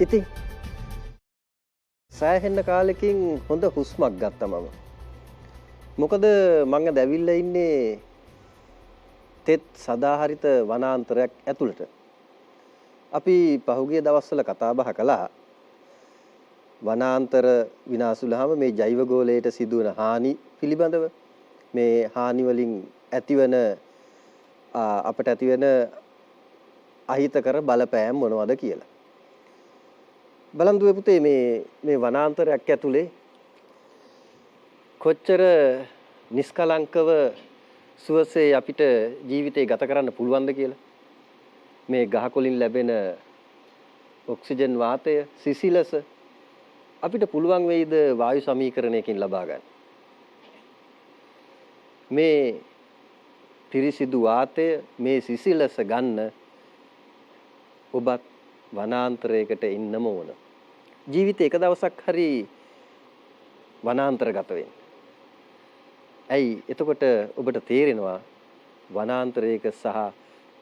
ඉතින් සෑහෙන කාලෙකින් හොඳ හුස්මක් ගත්තා මම. මොකද මම දැවිල්ලා ඉන්නේ තෙත් සදාහරිත වනාන්තරයක් ඇතුළට. අපි පහුගිය දවස්වල කතා බහ කළා වනාන්තර විනාශ වුනහම මේ ජෛව ගෝලයට සිදුවන හානි පිළිබඳව මේ හානි වලින් ඇතිවන අපට ඇතිවන අහිතකර බලපෑම් මොනවද කියලා. බලන් දුවේ පුතේ මේ වනාන්තරයක් ඇතුලේ කොච්චර නිස්කලංකව සුවසේ අපිට ජීවිතේ ගත කරන්න පුළුවන්ද කියලා. මේ ගහකොලින් ලැබෙන ඔක්සිජන් වාතය සිසිලස අපිට පුළුවන් වෙයිද වායු සමීකරණයකින් ලබා ගන්න. මේ පිරිසිදු වාතය මේ සිසිලස ගන්න ඔබත් වනාන්තරයකට ඉන්නම ඕන. ජීවිතේ එක දවසක් හරි වනාන්තරගත වෙන්න. ඇයි එතකොට ඔබට තේරෙනවා වනාන්තරයක සහ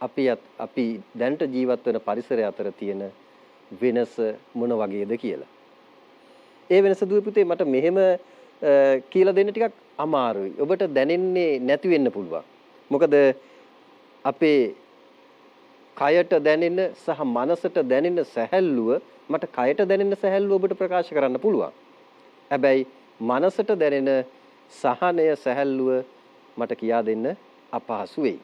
අපි දැනට ජීවත් වෙන පරිසරය අතර තියෙන වෙනස මොන වගේද කියලා. ඒ වෙනස දුවේ පුතේ මට මෙහෙම කියලා දෙන්න ටිකක් අමාරුයි. ඔබට දැනෙන්නේ නැති වෙන්න පුළුවන්. මොකද අපේ කයට දැනෙන සහ මනසට දැනෙන සැහැල්ලුව මට කයට දැනෙන සැහැල්ලුව ඔබට ප්‍රකාශ කරන්න පුළුවන්. හැබැයි මනසට දැනෙන සහනය සැහැල්ලුව මට කියා දෙන්න අපහසු වෙයි.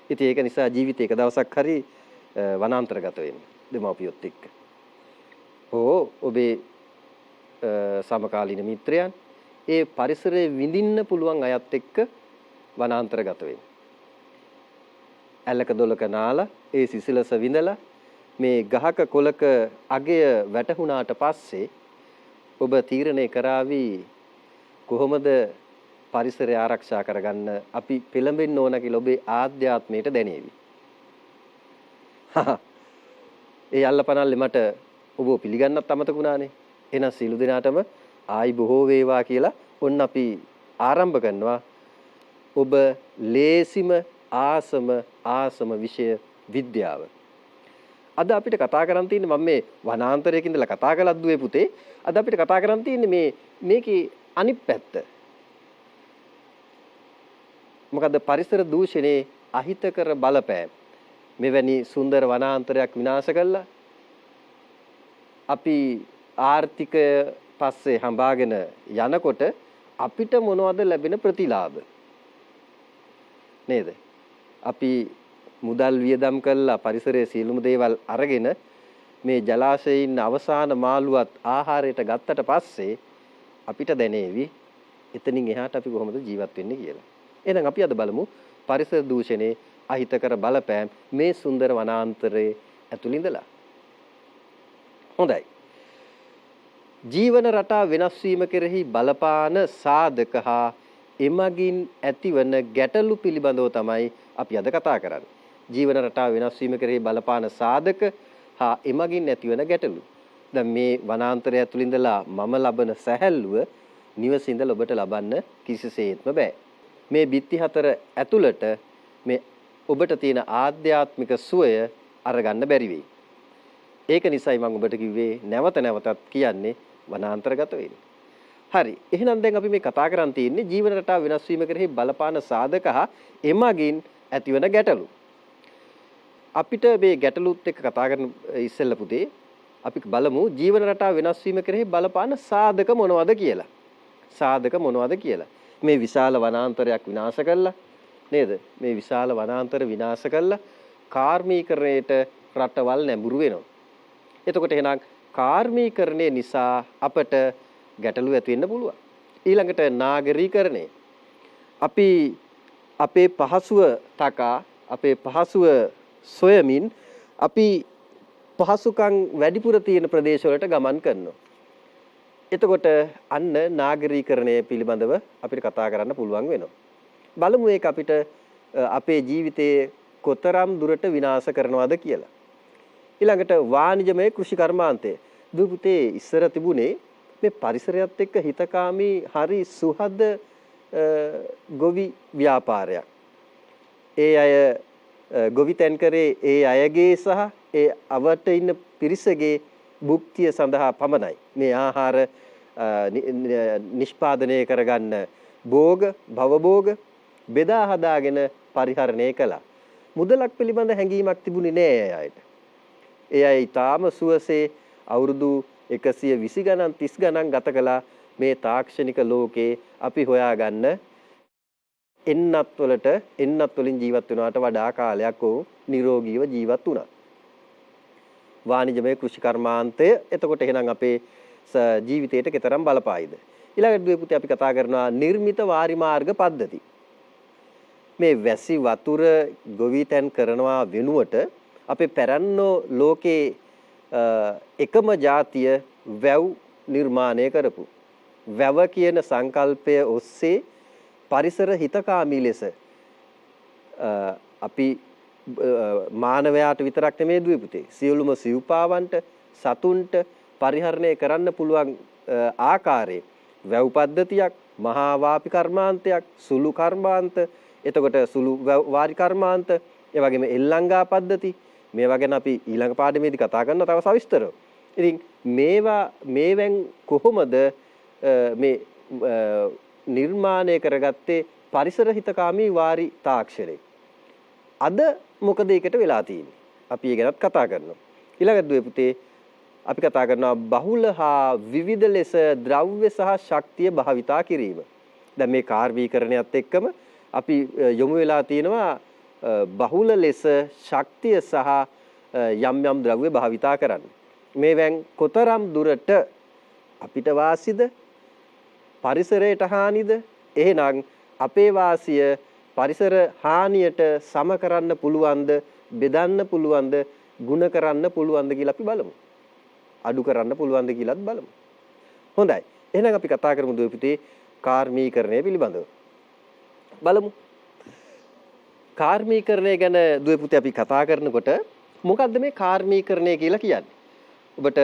ඉතින් ඒක නිසා ජීවිතේ එක දවසක් හරි වනාන්තරගත වෙන්න දෙමව්පියොත් එක්ක. ඔබේ සමකාලීන මිත්‍රයන් ඒ පරිසරයේ විඳින්න පුළුවන් අයත් එක්ක වනාන්තරගත වෙන්න. ඇලක දොලක නාලා ඒ සිසිලස විඳලා මේ ගහක කොලක අගය වැටුණාට පස්සේ ඔබ තීරණය කරાવી කොහොමද පරිසරය ආරක්ෂා කරගන්න අපි පෙළඹෙන්න ඕන කියලා ඔබේ ආධ්‍යාත්මයට දැනේවි. ඒ අල්ලපනල්ලේ මට ඔබ පිළිගන්නත් අමතකුණානේ. එහෙනම් සීළු දිනාටම ආයි බොහෝ වේවා කියලා ඔන්න අපි ආරම්භ කරනවා. ඔබ ලේසිම ආසම විෂය විද්‍යාව. අද අපිට කතා කරන් තියෙන්නේ මම මේ වනාන්තරයක ඉඳලා කතා කළත් දුවේ පුතේ. අද අපිට කතා කරන් තියෙන්නේ මේකේ අනිත් පැත්ත. මොකද පරිසර දූෂණේ අහිතකර බලපෑම් මෙවැනි සුන්දර වනාන්තරයක් විනාශ කළා. අපි ආර්ථිකය පස්සේ හඹාගෙන යනකොට අපිට මොනවද ලැබෙන ප්‍රතිලාභ නේද? අපි මුදල් වියදම් කළා පරිසරයේ සියලුම දේවල් අරගෙන මේ ජලාශයේ ඉන්න අවසාන මාළුවත් ආහාරයට ගත්තට පස්සේ අපිට දැනේවි එතනින් එහාට අපි කොහොමද ජීවත් වෙන්නේ කියලා. එහෙනම් අපි අද බලමු පරිසර දූෂණයේ අහිතකර බලපෑම් මේ සුන්දර වනාන්තරයේ ඇතුළේ ඉඳලා. හොඳයි. ජීවන රටා වෙනස් වීම කෙරෙහි බලපාන සාධක හා එමගින් ඇතිවන ගැටලු පිළිබඳව තමයි අපි අද කතා කරන්නේ. ජීවන රටා වෙනස් වීම කෙරෙහි බලපාන සාධක හා එමගින් ඇතිවන ගැටලු. දැන් මේ වනාන්තරය ඇතුළේ ඉඳලා මම ලබන සැහැල්ලුව නිවසේ ඉඳලා ඔබට ලබන්න කිසිසේත්ම බෑ. මේ බිත්ති හතර ඇතුළට මේ ඔබට තියෙන ආධ්‍යාත්මික සුවය අරගන්න බැරි වෙයි. ඒක නිසායි මම ඔබට කිව්වේ නැවත නැවතත් කියන්නේ වනාන්තරගත වෙන්න. හරි. එහෙනම් දැන් අපි මේ කතා කරන් තියෙන්නේ ජීවන රටාව වෙනස් වීම කෙරෙහි බලපාන සාධක හා එමගින් ඇතිවන ගැටලු. අපිට මේ ගැටලුත් එක්ක කතා කරන ඉස්සෙල්ලා පුතේ අපි බලමු ජීවන රටාව වෙනස් වීම කෙරෙහි බලපාන සාධක මොනවද කියලා. සාධක මොනවද කියලා. මේ විශාල වනාන්තරයක් විනාශ කළා නේද? මේ විශාල වනාන්තර විනාශ කළා කාර්මීකරණයට රටවල් නැඹුරු වෙනවා. එතකොට එහෙනම් කාර්මීකරණය නිසා අපට ගැටලු ඇති වෙන්න පුළුවන්. ඊළඟට නාගරීකරණය. අපි අපේ පහසුව තකා අපේ පහසුව සොයමින් අපි පහසුකම් වැඩිපුර තියෙන ප්‍රදේශවලට ගමන් කරනවා. එතකොට අන්න නාගරීකරණය පිළිබඳව අපිට කතා කරන්න පුළුවන් වෙනවා. බලමු ඒක අපිට අපේ ජීවිතයේ කොතරම් දුරට විනාශ කරනවද කියලා. ඊළඟට වාණිජමය කෘෂි කර්මාන්තය. දුපුතේ ඉස්සර තිබුණේ මේ පරිසරයත් එක්ක හිතකාමී හරි සුහද ගොවි ව්‍යාපාරයක්. ඒ අය ගොවිතැන් කරේ ඒ අයගේ සහ ඒ අවට ඉන්න පිරිසගේ භුක්තිය සඳහා පමණයි. මේ ආහාර නිෂ්පාදනය කරගන්න භෝග භවභෝග බෙදා හදාගෙන පරිහරණය කළා. මුදලක් පිළිබඳ හැඟීමක් තිබුණේ නෑ ඒ අයට. ඒ අය ඊටාම සුවසේ අවුරුදු 120 ගණන් 30 ගණන් ගත කළා මේ තාක්ෂණික ලෝකේ අපි හොයාගන්න එන්නත් වලින් ජීවත් වෙනවට වඩා කාලයක් වුන් නිරෝගීව ජීවත් වුණා. වාණිජමය කෘෂිකර්මාන්තය එතකොට එහෙනම් අපේ ජීවිතයට කෙතරම් බලපායිද? ඊළඟට දුවේ පුතේ අපි කතා කරනවා නිර්මිත වාරි මාර්ග පද්ධති. මේ වැසි වතුර ගොවිතැන් කරනවා වෙනුවට අපේ පැරණෝ ලෝකේ එකම જાතිය වැව් නිර්මාණය කරපු. වැව කියන සංකල්පය ඔස්සේ පරිසර හිතකාමී ලෙස අපි මානවයාට විතරක් නෙමෙයි දුවේ පුතේ සියලුම සිව්පාවන්ට සතුන්ට පරිහරණය කරන්න පුළුවන් ආකාරයේ වැව් පද්ධතියක් මහා වාපි කර්මාන්තයක් සුළු කර්මාන්ත එතකොට සුළු වාරි කර්මාන්ත ඒ වගේම එල්ලංගා පද්ධති මේවා ගැන අපි ඊළඟ පාඩමේදී කතා කරනවා තව සවිස්තරව. ඉතින් මේවෙන් කොහොමද මේ නිර්මාණය කරගත්තේ පරිසර හිතකාමී වාරි තාක්ෂණය. අද මොකද ඒකට වෙලා තියෙන්නේ? අපි ඒ ගැනත් කතා කරනවා. ඊළඟ දුවේ පුතේ අපි කතා කරනවා බහුල හා විවිධ ලෙස ද්‍රව්‍ය සහ ශක්තිය භාවිතා කිරීම. දැන් මේ කාර්බීකරණයත් එක්කම අපි යොමු වෙලා තියෙනවා බහුල ලෙස ශක්තිය සහ යම් ද්‍රව්‍ය භාවිතා කරන්න. මේවෙන් කොතරම් දුරට අපිට වාසිද? පරිසරයට හානිද? එහෙනම් අපේ වාසිය පරිසර හානියට සම කරන්න පුළුවන්ද? බෙදන්න පුළුවන්ද? ಗುಣ කරන්න පුළුවන්ද කියලා අපි බලමු. අඩු කරන්න පුළුවන්ද කියලාත් බලමු. හොඳයි. එහෙනම් අපි කතා කරමු දුවේ පුතේ කාර්මීකරණය පිළිබඳව. බලමු. කාර්මීකරණය ගැන දුවේ පුතේ අපි කතා කරනකොට මොකද්ද මේ කාර්මීකරණය කියලා කියන්නේ? ඔබට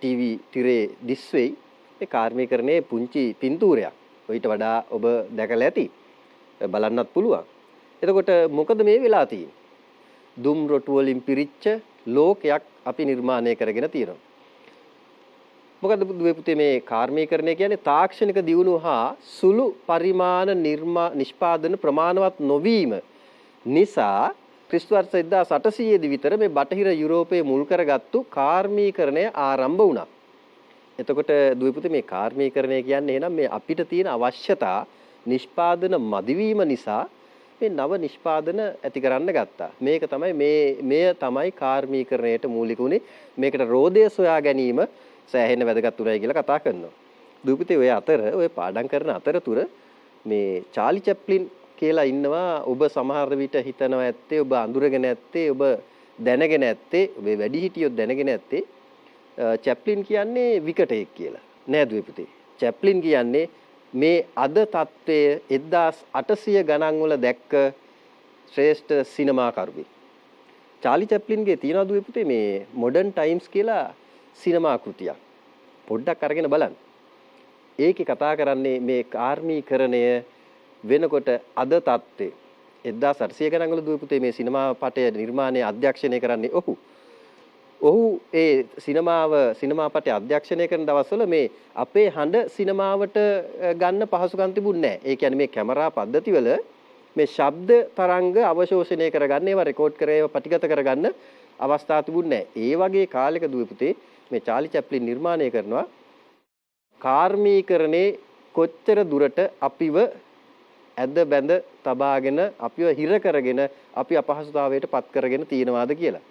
TV තිරේ දිස් වෙයි. මේ කාර්මීකරණයේ පුංචි පින්තූරයක්. ඊට වඩා ඔබ දැකලා ඇති. බලන්නත් පුළුවන්. එතකොට මොකද මේ වෙලා තියෙන්නේ? දුම් රොටු වලින් පිරිච්ච ලෝකයක් අපි නිර්මාණය කරගෙන තියෙනවා. මොකද දුවේ පුතේ මේ කාර්මීකරණය කියන්නේ තාක්ෂණික දියුණුව හා සුළු පරිමාණ නිෂ්පාදන ප්‍රමාණවත් නොවීම නිසා ක්‍රිස්තු වර්ෂ 1800 දී විතර මේ බටහිර යුරෝපයේ මුල් කරගත්තු කාර්මීකරණය ආරම්භ වුණා. එතකොට දුවේ පුතේ මේ කාර්මීකරණය කියන්නේ එහෙනම් මේ අපිට තියෙන අවශ්‍යතා නිෂ්පාදන මදිවීම නිසා මේ නව නිෂ්පාදන ඇති කරන්න ගත්තා. මේක තමයි මෙය තමයි කාර්මීකරණයට මූලික උනේ. මේකට රෝදය සොයා ගැනීම සෑහෙන වැදගත් උනායි කියලා කතා කරනවා. දුපිතේ ඔය පාඩම් කරන අතරතුර මේ චාලි චැප්ලින් කියලා ඉන්නවා. ඔබ සමහර විට හිතනවා ඇත්තේ ඔබ අඳුරගෙන ඇත්තේ ඔබ දැනගෙන ඇත්තේ ඔබේ වැඩිහිටියෝ දැනගෙන ඇත්තේ චැප්ලින් කියන්නේ විකටයෙක් කියලා. නෑ දුපිතේ. චැප්ලින් කියන්නේ මේ අද තත්ත්වය 1800 ගණන් වල දැක්ක ශ්‍රේෂ්ඨ සිනමාකරුවෙක්. චාලි චැප්ලින්ගේ තියෙනවා දුවේ පුතේ මේ මොඩර්න් ටයිම්ස් කියලා සිනමා කෘතියක්. පොඩ්ඩක් අරගෙන බලන්න. ඒකේ කතා කරන්නේ මේ කාර්මීකරණය වෙනකොට අද තත්ත්වය 1800 ගණන් වල දුවේ පුතේ මේ සිනමා පටය නිර්මාණය අධ්‍යක්ෂණය කරන්නේ ඔහු ඒ සිනමා පටය අධ්‍යක්ෂණය කරන දවස්වල මේ අපේ හඬ සිනමාවට ගන්න පහසුකම් තිබුණේ නැහැ. ඒ කියන්නේ මේ කැමරා පද්ධතිවල මේ ශබ්ද තරංග අවශෝෂණය කරගන්න ඒවා රෙකෝඩ් කර ඒවා පටිගත කරගන්න අවස්ථා තිබුණේ නැහැ. ඒ වගේ කාලයක දුවේ පුතේ මේ චාලි චැප්ලින් නිර්මාණය කරනවා කාර්මීකරණේ කොච්චර දුරට අපිව ඇද බැඳ තබාගෙන අපිව හිර කරගෙන අපි අපහසුතාවයට පත් කරගෙන තියෙනවාද කියලා.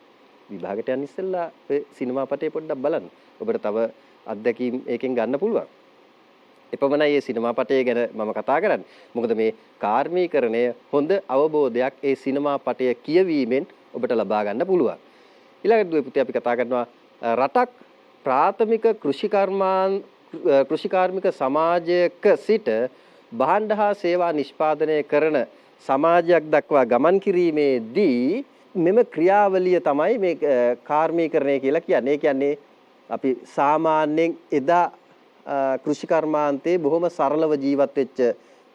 විභාගයට යන්න ඉස්සෙල්ලා ඔය සිනමා පටේ පොඩ්ඩක් බලන්න. ඔබට තව අත්දැකීම් ඒකෙන් ගන්න පුළුවන්. එපමණයි මේ සිනමා පටය ගැන මම කතා කරන්නේ. මොකද මේ කාර්මීකරණය හොඳ අවබෝධයක් ඒ සිනමා පටය කියවීමෙන් ඔබට ලබා ගන්න පුළුවන්. ඊළඟට දුවේ පුතේ අපි කතා කරනවා රටක් ප්‍රාථමික කෘෂිකාර්මික සමාජයක සිට භාණ්ඩ හා සේවා නිෂ්පාදනය කරන සමාජයක් දක්වා ගමන් කිරීමේදී මෙම ක්‍රියාවලිය තමයි මේ කාර්මීකරණය කියලා කියන්නේ. ඒ කියන්නේ අපි සාමාන්‍යයෙන් එදා කෘෂිකර්මාන්තයේ බොහොම සරලව ජීවත් වෙච්ච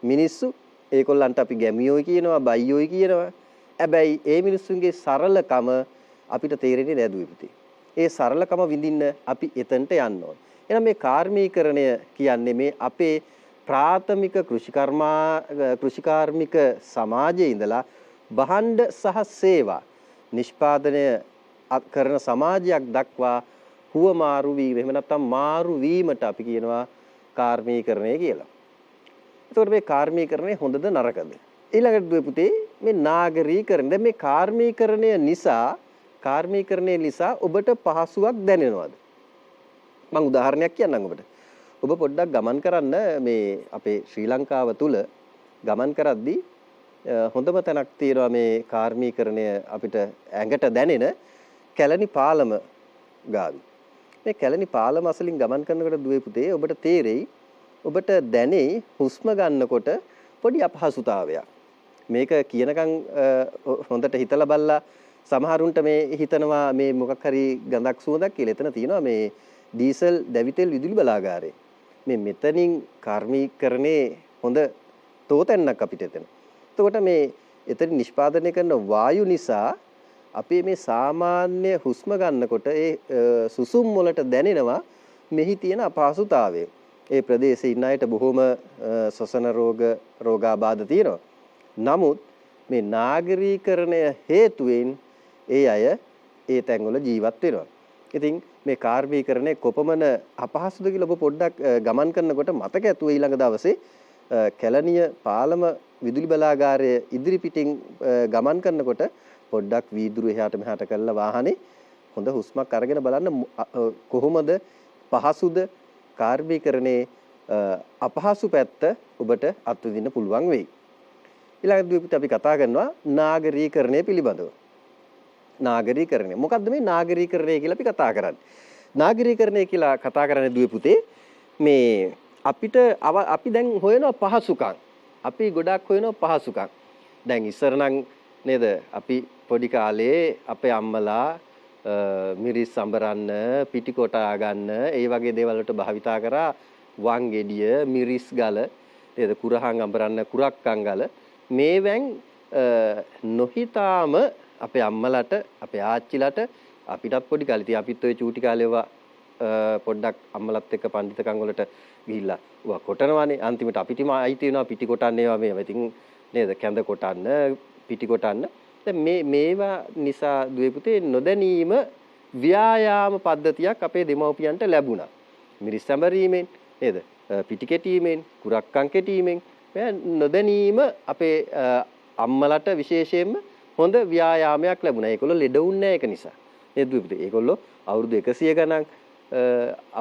මිනිස්සු ඒගොල්ලන්ට අපි ගැමියෝයි කියනවා බයියෝයි කියනවා. හැබැයි ඒ මිනිස්සුන්ගේ සරලකම අපිට තේරෙන්නේ නැහැ දුවේ පුතේ. ඒ සරලකම විඳින්න අපි එතනට යන්න ඕන. එහෙනම් මේ කාර්මීකරණය කියන්නේ මේ අපේ ප්‍රාථමික කෘෂිකාර්මික සමාජයේ ඉඳලා භාණ්ඩ සහ සේවා නිෂ්පාදනය කරන සමාජයක් දක්වා හුවමාරු වීම එහෙම නැත්නම් මාරු වීමට අපි කියනවා කාර්මීකරණය කියලා. එතකොට මේ කාර්මීකරණය හොඳද නරකද? ඊළඟට දුවේ පුතේ මේ නාගරීකරණය. දැන් මේ කාර්මීකරණය නිසා ඔබට පහසුවක් දැනෙනවද? මම උදාහරණයක් කියන්නම් ඔබට. ඔබ පොඩ්ඩක් ගමන් කරන්න මේ අපේ ශ්‍රී ලංකාව තුල ගමන් කරද්දී හොඳම තැනක් තියෙනවා මේ කාර්මීකරණය අපිට ඇඟට දැනෙන කැලණි පාලම ගාවි. මේ කැලණි පාලම අසලින් ගමන් කරනකොට දුවේ පුතේ ඔබට තේරෙයි ඔබට දැනෙයි හුස්ම ගන්නකොට පොඩි අපහසුතාවයක්. මේක කියනකම් හොඳට හිතලා බලලා සමහරුන්ට මේ හිතනවා මේ මොකක් හරි ගඳක් සුවඳක් කියලා. එතන තියෙනවා මේ ඩීසල් දැවිතෙල් විදුලි බලාගාරය. මේ මෙතනින් කාර්මීකරණේ හොඳ තෝතැන්නක් අපිට එතන. එතකොට මේ එතන නිෂ්පාදනය කරන වායු නිසා අපි මේ සාමාන්‍ය හුස්ම ගන්නකොට ඒ සුසුම් වලට දැනෙනවා මෙහි තියෙන අපහසුතාවය. ඒ ප්‍රදේශයේ ඉන්න අයට බොහොම ශ්වසන රෝගාබාධ තියෙනවා. නමුත් මේ නාගරීකරණය හේතුවෙන් ඒ අය ඒ තැන්වල ජීවත් වෙනවා. ඉතින් මේ කාර්මීකරණය කොපමණ අපහසුද කියලා ඔබ පොඩ්ඩක් ගමන් කරනකොට මතක ඇතුව ඊළඟ දවසේ කැලණිය පාලම විදුලි බලාගාරය ඉදිරි පිටින් ගමන් කරනකොට පොඩ්ඩක් වීදුරු එහාට මෙහාට කරලා වාහනේ හොඳ හුස්මක් අරගෙන බලන්න කොහොමද පහසුද කාර්මීකරණේ අපහසු පැත්ත ඔබට අත්විඳින්න පුළුවන් වෙයි. ඊළඟ දීපිට අපි කතා කරනවා නාගරීකරණය පිළිබඳව. නාගරීකරණය. මොකද්ද මේ නාගරීකරණය කියලා අපි කතා කරන්නේ? නාගරීකරණය කියලා කතා කරන්නේ දුවේ පුතේ මේ අපි දැන් හොයනවා පහසුකම්. අපි ගොඩක් හොයනවා පහසුකම්. දැන් ඉස්සර නම් නේද අපි පොඩි කාලේ අපේ අම්මලා මිරිස් සම්බරන්න, පිටි කොටා ගන්න, ඒ වගේ දේවල් වලට භාවිතා කරා වං ගෙඩිය, මිරිස් ගල, නේද කුරහන් අඹරන්න කුරක්කන් ගල. මේවෙන් නොහිතාම අපේ අම්මලට, අපේ ආච්චිලට අපිටත් පොඩි කාලේ ඉතින් අපිත් ඔය චූටි කාලේ පොඩ්ඩක් අම්මලත් එක්ක පඬිතකම් වලට ගිහිල්ලා ඌවා කොටනවානේ. අන්තිමට අපිටම අයිති වෙනවා පිටි කොටන්න ඒවා මේවා. ඉතින් නේද කැඳ කොටන්න, පිටි කොටන්න. දැන් මේවා නිසා දුවේ පුතේ නොදැනීම ව්‍යායාම පද්ධතියක් අපේ දෙමව්පියන්ට ලැබුණා. මිරිස් සැඹරීමෙන් නේද? පිටි කෙටීමෙන්, කුරක්කන් කෙටීමෙන් නොදැනීම අපේ අම්මලට විශේෂයෙන්ම හොඳ ව්‍යායාමයක් ලැබුණා. ඒගොල්ලෝ ලෙඩ වුන්නේ ඒක නිසා. නේද දුවේ පුතේ? ඒගොල්ලෝ අවුරුදු 100 ගණන්,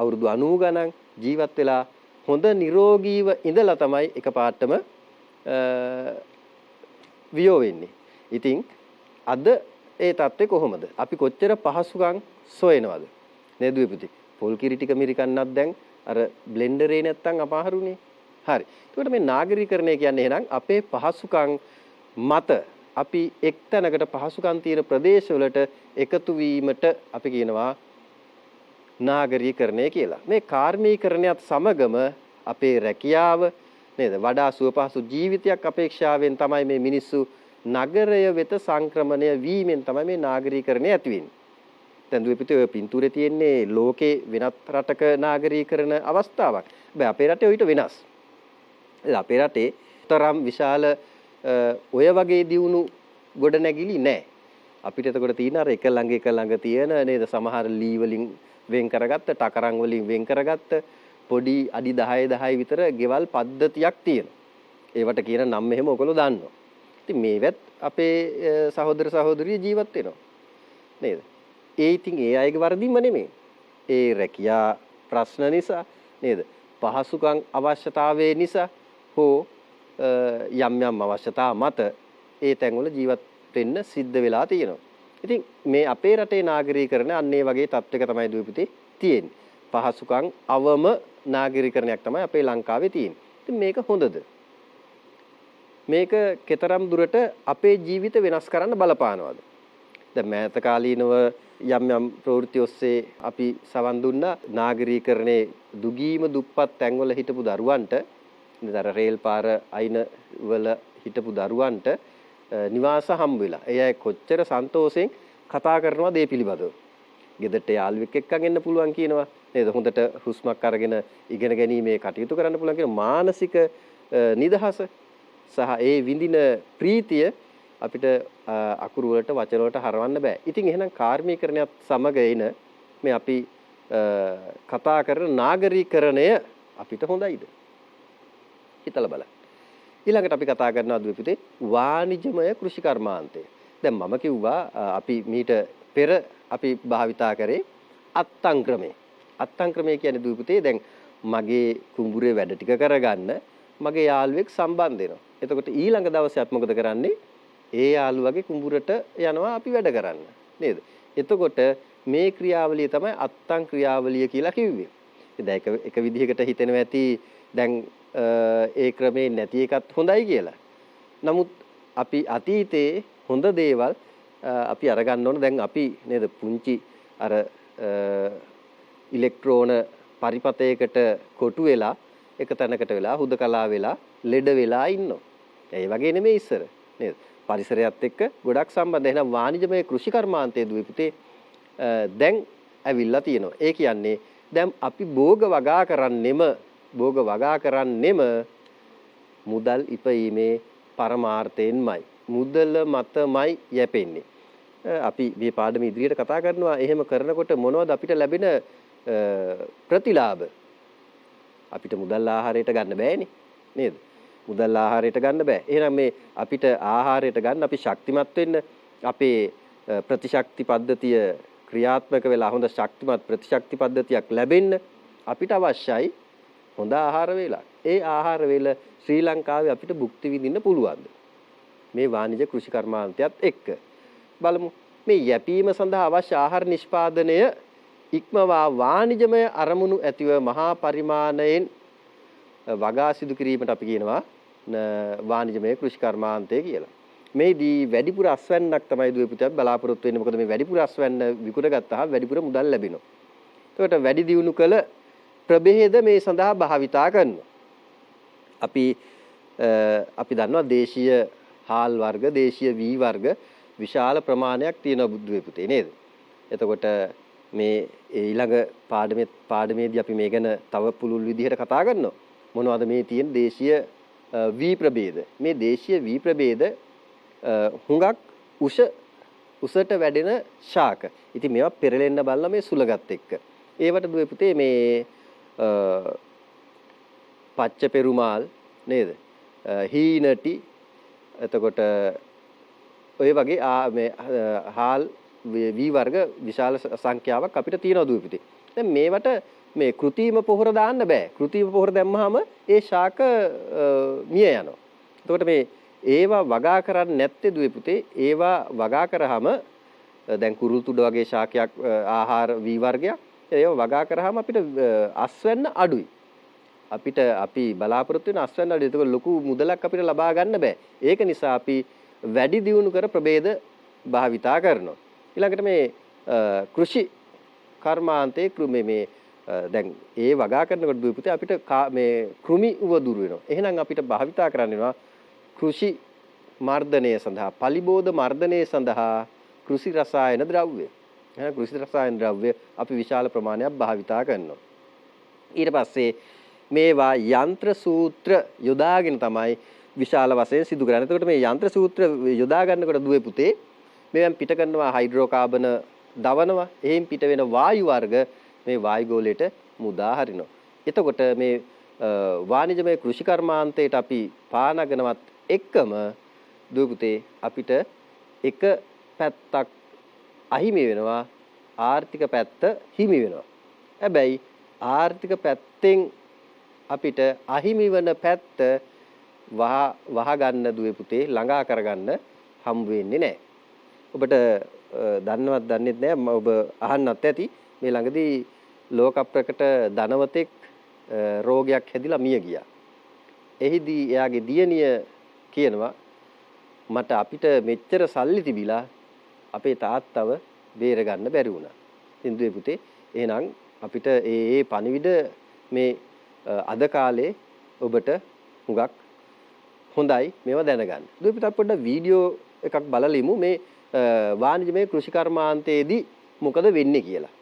අවුරුදු 90 ගණන් ජීවත් වෙලා හොඳ නිරෝගීව ඉඳලා තමයි එකපාරටම වියෝ වෙන්නේ. ඉතින් අද ඒ තත්ත්වය කොහොමද? අපි කොච්චර පහසුකම් සොයනවද? නේද දුවේ පුතේ? පොල් කිරි ටික මිරිකන්නත් දැන් අර බ්ලෙන්ඩරේ නැත්තම් අපහරුනේ. හරි. ඒකට මේ නාගරීකරණය කියන්නේ එහෙනම් අපේ පහසුකම් මත අපි එක්තැනකට පහසුකම් තියෙන ප්‍රදේශවලට එකතු වීමට අපි කියනවා නාගරීකරණය කියලා. මේ කාර්මීකරණයත් සමගම අපේ රැකියාව නේද වඩා සුවපහසු ජීවිතයක් අපේක්ෂාවෙන් තමයි මේ මිනිස්සු නගරය වෙත සංක්‍රමණය වීමෙන් තමයි මේ නාගරීකරණය ඇති වෙන්නේ. දැන් දුවේ පුතේ ඔය පින්තූරේ තියෙන්නේ ලෝකේ වෙනත් රටක නාගරීකරණ අවස්ථාවක්. හැබැයි අපේ රටේ ඊට වෙනස්. අපේ රටේ තරම් විශාල ඔය වගේ දියුණු ගොඩනැගිලි නැහැ. අපිට එතකොට තියෙන අර එක ළඟ තියෙන නේද සමහර ලී වලින් වෙන් කරගත්ත, ටකරන් වලින් වෙන් කරගත්ත පොඩි අඩි 10 විතර ගෙවල් පද්ධතියක් තියෙනවා. ඒවට කියන නම් මෙහෙම ඔයගොල්ලෝ දන්නවා. ඉතින් මේවත් අපේ සහෝදර සහෝදරිය ජීවත් වෙනවා. නේද? ඒ ඉතින් ඒ අයගේ වරදින්ම නෙමෙයි. ඒ රැකියා ප්‍රශ්න නිසා නේද? පහසුකම් අවශ්‍යතාවය නිසා හෝ යම් අවශ්‍යතා මත ඒ තැන්වල ජීවත් වෙන්න සිද්ධ වෙලා තියෙනවා. ඉතින් මේ අපේ රටේ නාගරීකරණ අන්න ඒ වගේ තත්ත්වයක තමයි දුවේ පුතේ තියෙන්නේ. පහසුකම් අවම නාගරීකරණයක් තමයි අපේ ලංකාවේ තියෙන්නේ. ඉතින් මේක හොඳද? මේක කෙතරම් දුරට අපේ ජීවිත වෙනස් කරන්න බලපානවද? දැන් මෑත කාලීනව යම් ප්‍රවෘත්ති ඔස්සේ අපි සවන් දුන්නා නාගරීකරණේ දුගීම දුප්පත් තැන්වල හිටපු දරුවන්ට නේද රේල් පාර අයින වල හිටපු දරුවන්ට නිවාස හම්බ වෙලා. ඒ අය කොච්චර සන්තෝෂෙන් කතා කරනවා දේ පිළිබඳව. ගෙදරට යාළුවෙක් එක්කන් එන්න පුළුවන් කියනවා. නේද? හොඳට හුස්මක් අරගෙන ඉගෙන ගැනීමේ කටයුතු කරන්න පුළුවන් කියන මානසික නිදහස සහ ඒ විඳින ප්‍රීතිය අපිට අකුරු වලට වචන වලට හරවන්න බෑ. ඉතින් එහෙනම් කාර්මීකරණයත් සමග එන මේ අපි කතා කරන නාගරීකරණය අපිට හොඳයිද? හිතලා බලන්න. ඊළඟට අපි කතා කරනවා දුවපිටේ වාණිජමය කෘෂි කර්මාන්තය. දැන් මම කිව්වා අපි මීට පෙර අපි භාවිතා කරේ අත්තං ක්‍රමය. අත්තං ක්‍රමය කියන්නේ දුවපිටේ දැන් මගේ කුඹුරේ වැඩ ටික කරගන්න මගේ යාළුවෙක් සම්බන්ධ වෙනවා. එතකොට ඊළඟ දවසේ අපි මොකද කරන්නේ? ඒ යාළුවගේ කුඹුරට යනවා අපි වැඩ කරන්න. නේද? එතකොට මේ ක්‍රියාවලිය තමයි අත්තං ක්‍රියාවලිය කියලා කිව්වේ. ඉතින් එක විදිහකට හිතෙනවා ඇති දැන් ඒ ක්‍රමේ නැති එකත් හොඳයි කියලා. නමුත් අපි අතීතයේ හොඳ දේවල් අපි අරගන්න ඕන. දැන් අපි නේද පුංචි අර ඉලෙක්ට්‍රෝන පරිපතයකට කොටු වෙලා එක තැනකට වෙලා හුදකලා වෙලා ලෙඩ වෙලා ඉන්නවා. ඒ වගේ නෙමෙයි ඉස්සර නේද? පරිසරයත් එක්ක ගොඩක් සම්බන්ධ. එහෙනම් වාණිජමය කෘෂි කර්මාන්තයේ දුවපිටේ දැන් ඇවිල්ලා තියෙනවා. ඒ කියන්නේ දැන් අපි භෝග වගා කරන්නෙම මුදල් ඉපීමේ පරමාර්ථයෙන්මයි. මුදල මතමයි යැපෙන්නේ. අපි මේ පාඩම ඉදිරියට කතා කරනවා. එහෙම කරනකොට මොනවද අපිට ලැබෙන ප්‍රතිලාභ? අපිට මුදල් ආහාරයට ගන්න බෑනේ නේද? මුදල් ආහාරයට ගන්න බෑ. එහෙනම් මේ අපිට ආහාරයට ගන්න අපි ශක්තිමත් වෙන්න අපේ ප්‍රතිශක්ති පද්ධතිය ක්‍රියාත්මක වෙලා හොඳ ශක්තිමත් ප්‍රතිශක්ති පද්ධතියක් ලැබෙන්න අපිට අවශ්‍යයි හොඳ ආහාර වේලක්. ඒ ආහාර වේල ශ්‍රී ලංකාවේ අපිට භුක්ති විඳින්න පුළුවන්ද? මේ වාණිජ කෘෂි කර්මාන්තයත් එක්ක බලමු. මේ යැපීම සඳහා අවශ්‍ය ආහාර නිෂ්පාදනය ඉක්මවා වාණිජමය අරමුණු ඇතිව මහා පරිමාණයෙන් වගා සිදු කිරීමට අපි කියනවා වාණිජමය කෘෂි කර්මාන්තය කියලා. මේදී වැඩිපුර අස්වැන්නක් තමයි දුවපිටක් බලාපොරොත්තු වෙන්නේ. මොකද මේ වැඩිපුර අස්වැන්න විකුණ ගත්තාම වැඩිපුර මුදල් ලැබෙනවා. ඒකට වැඩි දියුණු කළ ප්‍රභේද මේ සඳහා භාවිතා කරනවා. අපි දන්නවා දේශීය හාල් වර්ග, දේශීය වී වර්ග විශාල ප්‍රමාණයක් තියෙන දුවපිටේ නේද? එතකොට මේ ඊළඟ පාඩමේදී අපි මේ ගැන තව පුළුල් විදිහට කතා කරනවා. මොනවද මේ තියෙන දේශීය වී ප්‍රභේද? මේ දේශීය වී ප්‍රභේද හුඟක් උසට වැඩෙන ශාක. ඉතින් මේවා පෙරලෙන්න බලලා මේ සුලගත් එක්ක. ඒවට දුවපිටේ මේ පච්ච පෙරුමාල් නේද? හීනටි එතකොට ඔය වගේ මේ හාල් වී වර්ග විශාල සංඛ්‍යාවක් අපිට තියෙනවා දුවපිටේ. දැන් මේවට මේ කෘත්‍රිම පොහොර දාන්න බෑ. කෘත්‍රිම පොහොර දැම්මහම ඒ ශාක මිය යනවා. එතකොට මේ ඒවා වගා කරන්නේ නැත්තේ දුවපිටේ. ඒවා වගා කරාම දැන් කුරුල් තුඩ වගේ ශාකයක් ආහාර වී වර්ගයක් ඒවා වගා කරාම අපිට අස්වැන්න අඩුයි. අපි බලාපොරොත්තු වෙන අස්වැන්න අඩුයි. ඒක ලොකු මුදලක් අපිට ලබා ගන්න බෑ. ඒක නිසා අපි වැඩි දියුණු කර ප්‍රභේද භාවිතා කරනවා. ඊළඟට මේ කෘෂි කර්මාන්තයේ මේ දැන් ඒ වගා කරනකොට දුවපිටේ අපිට මේ කෘමි උවදුරු වෙනවා. එහෙනම් අපිට භාවිතා කරන්න වෙනවා කෘෂි මර්ධනය සඳහා, පලිබෝධ මර්ධනය සඳහා කෘෂි රසායන ද්‍රව්‍ය. එහෙනම් කෘෂි රසායන ද්‍රව්‍ය අපි විශාල ප්‍රමාණයක් භාවිතා කරනවා. ඊට පස්සේ මේවා යන්ත්‍ර සූත්‍ර යොදාගෙන තමයි විශාල වශයෙන් සිදු කරන්නේ. එතකොට මේ යන්ත්‍ර සූත්‍ර යොදා ගන්නකොට දුවේ පුතේ මේවෙන් පිට කරනවා හයිඩ්‍රෝකාබන දවනවා. එහෙන් පිට වෙන වායු වර්ග මේ වායු ගෝලයට මුදා හරිනවා. එතකොට මේ වාණිජමය කෘෂි කර්මාන්තයට අපි පානගනවත් එක්කම දුවේ පුතේ අපිට එක පැත්තක් අහිමි වෙනවා, ආර්ථික පැත්ත හිමි වෙනවා. හැබැයි ආර්ථික පැත්තෙන් අපිට අහිමි වෙන පැත්ත වහ ගන්න දුවේ පුතේ ළඟා කරගන්න හම් වෙන්නේ නැහැ. ඔබට දන්නවත් දන්නෙත් නැහැ, ඔබ අහන්නත් ඇති මේ ළඟදී ලෝක ප්‍රකට ධනවතෙක් රෝගයක් හැදිලා මිය ගියා. එහිදී එයාගේ දියණිය කියනවා මට අපිට මෙච්චර සල්ලි තිබිලා අපේ තාත්තව බේර ගන්න බැරි වුණා. ඉතින් දුවේ පුතේ එහෙනම් අපිට ඒ පණිවිඩ මේ අද කාලේ ඔබට හුඟක් හොඳයි මේවා දැනගන්න. දුවේ පුතා පොඩ්ඩක් වීඩියෝ එකක් බලලිමු මේ වාණිජමය කෘෂි කර්මාන්තයේදී මොකද වෙන්නේ කියලා.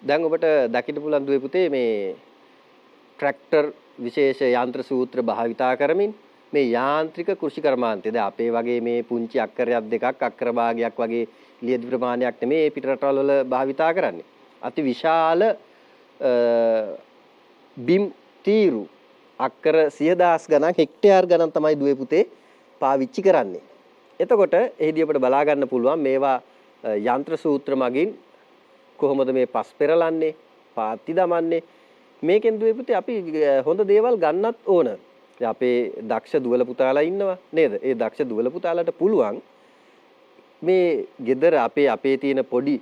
දැන් ඔබට දකින්න පුළුවන් දුවේ පුතේ මේ ට්‍රැක්ටර් විශේෂ යන්ත්‍ර සූත්‍ර භාවිතා කරමින් මේ යාන්ත්‍රික කෘෂි කර්මාන්තය දැන් අපේ වගේ මේ පුංචි අක්කරයක් දෙකක් අක්කර භාගයක් වගේ ලියදි ප්‍රමාණයක් නෙමේ පිට රටවල් වල භාවිතා කරන්නේ. අති විශාල බිම් තීරු අක්කර 100,000 ගණන් හෙක්ටයාර් ගණන් තමයි දුවේ පුතේ පාවිච්චි කරන්නේ. එතකොට එහිදී අපිට බලා ගන්න පුළුවන් මේවා යන්ත්‍ර සූත්‍ර මගින් කොහොමද මේ පස් පෙරලන්නේ පාත්ති දමන්නේ මේකෙන් දුවේ පුතේ අපි හොඳ දේවල් ගන්නත් ඕන. දැන් අපේ දක්ෂ දුවල පුතාලා ඉන්නවා නේද? ඒ දක්ෂ දුවල පුතාලාට පුළුවන් මේ ගෙදර අපේ තියෙන පොඩි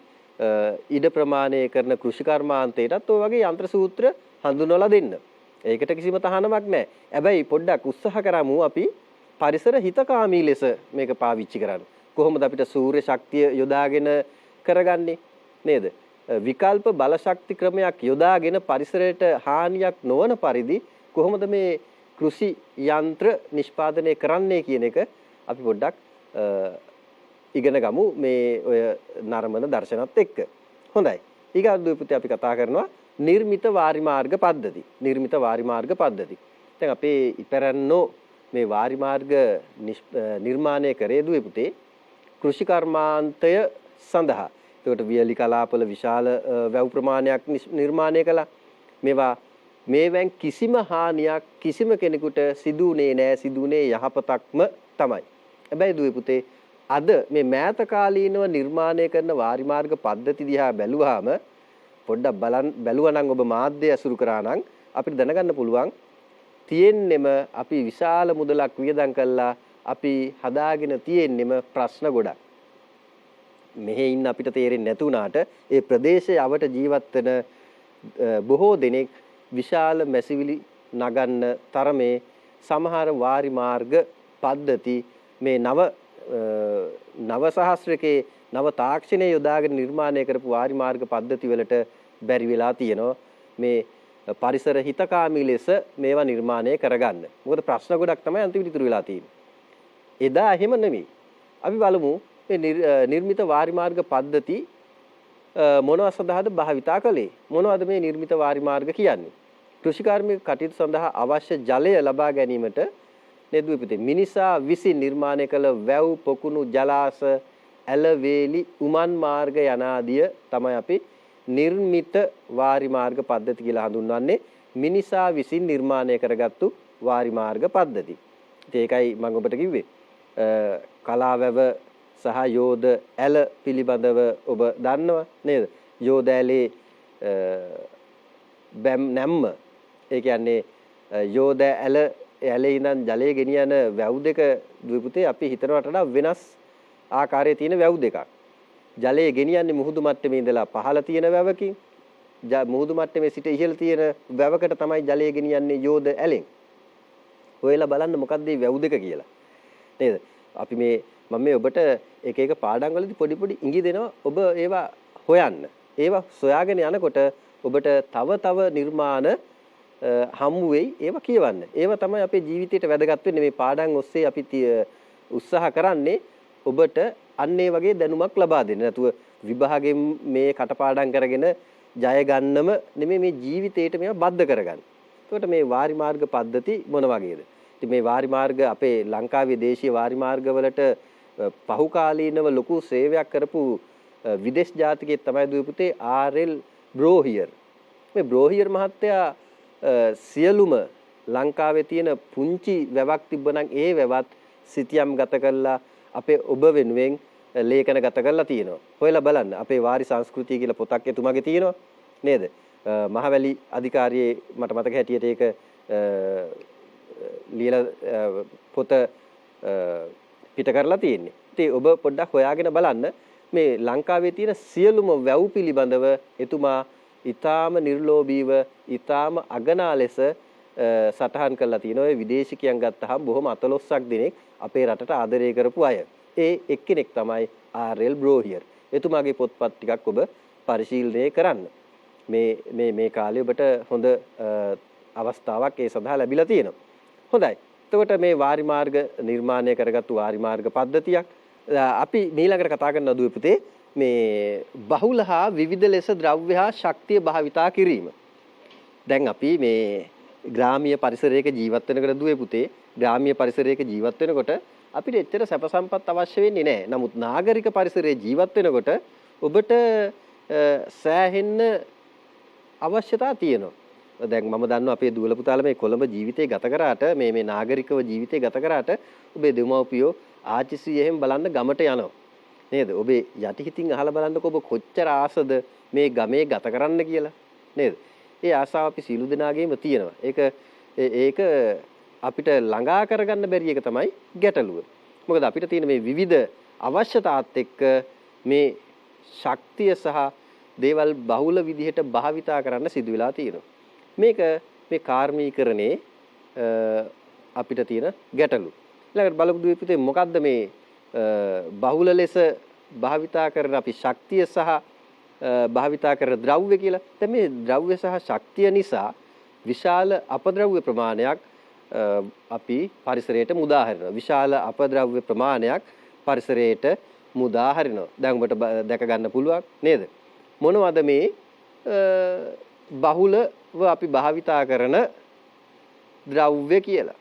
ඉඩ ප්‍රමාණය කරන කෘෂි කර්මාන්තයටත් ඔය වගේ යන්ත්‍ර සූත්‍ර හඳුන්වලා දෙන්න. ඒකට කිසිම තහනමක් නැහැ. හැබැයි පොඩ්ඩක් උත්සාහ කරමු අපි පරිසර හිතකාමී ලෙස මේක පාවිච්චි කරන්න. කොහොමද අපිට සූර්ය ශක්තිය යොදාගෙන කරගන්නේ නේද? විකල්ප බල ශක්ති ක්‍රමයක් යොදාගෙන පරිසරයට හානියක් නොවන පරිදි කොහොමද මේ කෘෂි යන්ත්‍ර නිෂ්පාදනය කරන්නේ කියන එක අපි පොඩ්ඩක් ඉගෙන ගමු මේ ඔය නරඹන දර්ශනත් එක්ක. හොඳයි. ඊගොල්ලෝ පුතේ අපි කතා කරනවා නිර්මිත වාරි මාර්ග පද්ධති. නිර්මිත වාරි මාර්ග පද්ධති. දැන් අපේ ඉපැරැන්නෝ මේ වාරි මාර්ග නිර්මාණය කරේ දුවේ පුතේ කෘෂි කර්මාන්තය සඳහා. ඒකට වියලි කලාපවල විශාල වැව් ප්‍රමාණයක් නිර්මාණය කළා. මේවෙන් කිසිම හානියක් කිසිම කෙනෙකුට සිදුුනේ නැහැ. සිදුුනේ යහපතක්ම තමයි. හැබැයි දුවේ පුතේ අද මේ මෑත කාලීනව නිර්මාණය කරන වාරි මාර්ග පද්ධති දිහා බැලුවාම පොඩ්ඩක් බැලුවා නම් ඔබ මාධ්‍ය ඇසුරු කරා නම් අපිට දැනගන්න පුළුවන් තියෙන්නෙම අපි විශාල මුදලක් වියදම් කළා අපි හදාගෙන තියෙන්නෙම ප්‍රශ්න ගොඩක්. මෙහි ඉන්න අපිට තේරෙන්නේ නැතුණාට ඒ ප්‍රදේශයේ අවට ජීවත් වෙන බොහෝ දෙනෙක් විශාල මැසිවිලි නගන්න තරමේ සමහර වාරි මාර්ග පද්ධති මේ නව සහස්‍රකේ නව තාක්ෂණය යොදාගෙන නිර්මාණය කරපු වාරි මාර්ග පද්ධති වලට බැරි වෙලා තියෙනවා මේ පරිසර හිතකාමී ලෙස මේවා නිර්මාණය කරගන්න. මොකද ප්‍රශ්න ගොඩක් තමයි අන්තිමට ඉතුරු වෙලා තියෙන්නේ. එදා එහෙම නෙමෙයි. අපි බලමු මේ නිර්මිත වාරි මාර්ග පද්ධති මොනවා සඳහාද භාවිතා කළේ? මොනවද මේ නිර්මිත වාරි මාර්ග කියන්නේ? කෘෂිකාර්මික කටයුතු සඳහා අවශ්‍ය ජලය ලබා ගැනීමට නෙදුවේ පුතේ මිනිසා විසින් නිර්මාණය කළ වැව් පොකුණු ජලාශ ඇලවේලි උමන් මාර්ග යනාදිය තමයි අපි නිර්මිත වාරි මාර්ග පද්ධති කියලා හඳුන්වන්නේ. මිනිසා විසින් නිර්මාණය කරගත්තු වාරි මාර්ග පද්ධති. ඒකයි මම ඔබට කිව්වේ. කලාවැව සහ යෝධ ඇල පිළිබඳව ඔබ දන්නවා නේද? යෝධ ඇලේ බැම් නැම්ම ඒ කියන්නේ යෝධ ඇලේ ඉඳන් ජලය ගෙනියන වැව් දෙක දුවේ පුතේ අපි හිතනවට වඩා වෙනස් ආකාරයේ තියෙන වැව් දෙකක්. ජලය ගෙනියන්නේ මුහුදු මට්ටමේ ඉඳලා පහළ තියෙන වැවකින්. මුහුදු මට්ටමේ සිට ඉහළ තියෙන වැවකට තමයි ජලය ගෙනියන්නේ යෝධ ඇලෙන්. ඔයලා බලන්න මොකක්ද මේ වැව් දෙක කියලා. නේද? අපි මම ඔබට එක එක පාඩම් වලදී පොඩි පොඩි ඉඟි දෙනවා. ඔබ ඒවා හොයන්න. ඒවා සොයාගෙන යනකොට ඔබට තව නිර්මාණ හම්බ වෙයි. ඒවා කියවන්න. ඒවා තමයි අපේ ජීවිතයට වැදගත් වෙන්නේ. මේ පාඩම් ඔස්සේ අපි උත්සාහ කරන්නේ ඔබට අන්න ඒ වගේ දැනුමක් ලබා දෙන්න. නැතුව විභාගෙන් මේ කටපාඩම් කරගෙන ජය ගන්නම නෙමෙයි මේ ජීවිතේට මේවා බද්ධ කරගන්න. ඒකට මේ වාරි මාර්ග පද්ධති මොන වගේද? ඉතින් මේ වාරි මාර්ග අපේ ලංකාවේ දේශීය වාරි මාර්ග වලට පහුකාලීනව ලොකු සේවයක් කරපු විදේශ ජාතිකයෙක් තමයි දුවේ පුතේ ආර්.එල්. බ්‍රෝහියර්. මේ බ්‍රෝහියර් මහත්තයා සියලුම ලංකාවේ තියෙන පුංචි වැවක් තිබ්බනම් ඒ වැවත් සිතියම් ගත කළා අපේ ඔබ වෙනුවෙන් ලේඛන ගත කරලා තියෙනවා. හොයලා බලන්න. අපේ වාරි සංස්කෘතිය කියලා පොතක් එතුමාගේ තියෙනවා නේද? මහවැලි අධිකාරියේ මට මතක හැටියට ඒක ලියලා පොත පිට කරලා තියෙන්නේ. පුතේ ඔබ පොඩ්ඩක් හොයාගෙන බලන්න මේ ලංකාවේ තියෙන සියලුම වැව් පිළිබඳව එතුමා ඊටාම නිර්ලෝභීව ඊටාම අගනා ලෙස සටහන් කරලා තියෙනවා. ඒ විදේශිකයන් ගත්තහම බොහොම 14ක් දිනක් අපේ රටට ආදරය කරපු අය. ඒ එක්කෙනෙක් තමයි ආර්.එල්. බ්‍රෝහියර්. එතුමාගේ පොත්පත් ටිකක් ඔබ පරිශීලනය කරන්න. මේ කාලේ ඔබට හොඳ අවස්ථාවක් ඒ සඳහා ලැබිලා තියෙනවා. හොඳයි. එතකොට මේ වාරි මාර්ග නිර්මාණය කරගත්තු වාරි මාර්ග පද්ධතියක් අපි ඊළඟට කතා කරන දුවේ පුතේ මේ බහුල හා විවිධ ලෙස ද්‍රව්‍ය හා ශක්තිය භාවිතා කිරීම. දැන් අපි මේ ග්‍රාමීය පරිසරයක ජීවත් වෙනකොට දුවේ පුතේ ග්‍රාමීය පරිසරයක ජීවත් වෙනකොට අපිට එච්චර සැප සම්පත් අවශ්‍ය වෙන්නේ නැහැ. නමුත් නාගරික පරිසරයේ ජීවත් වෙනකොට ඔබට සෑහෙන්න අවශ්‍යතා තියෙනවා. දැන් මම දන්නවා අපේ දුවල පුතාලා මේ කොළඹ ජීවිතේ ගත කරාට මේ නාගරිකව ජීවිතේ ගත කරාට ඔබේ දෙමව්පියෝ ආච්චිසි එහෙම බලන්න ගමට යනවා. නේද? ඔබේ යටිහිතින් අහලා බලන්නකො ඔබ කොච්චර ආසද මේ ගමේ ගත කරන්න කියලා. නේද? ඒ ආසාව අපි සීළු දෙනාගේම තියෙනවා. ඒක අපිට ළඟා කරගන්න බැරි එක තමයි ගැටලුව. මොකද අපිට තියෙන මේ විවිධ අවශ්‍යතාත් එක්ක මේ ශක්තිය සහ දේවල් බහුල විදිහට භාවිතා කරන්න සිදු වෙලා තියෙනවා. මේක මේ කාර්මීකරණේ අපිට තියෙන ගැටලු. ඊළඟට බලමු දුවේ පුතේ මොකද්ද මේ බහුල ලෙස භාවිතා කරන අපි ශක්තිය සහ භාවිතා කරන ද්‍රව්‍ය කියලා. දැන් මේ ද්‍රව්‍ය සහ ශක්තිය නිසා විශාල අපද්‍රව්‍ය ප්‍රමාණයක් අපි පරිසරයට මුදා හරිනවා. විශාල අපද්‍රව්‍ය ප්‍රමාණයක් පරිසරයට මුදා හරිනවා. දැන් ඔබට දැක ගන්න පුළුවන් නේද? මොනවද මේ බහුලව අපි භාවිතා කරන ද්‍රව්‍ය කියලා?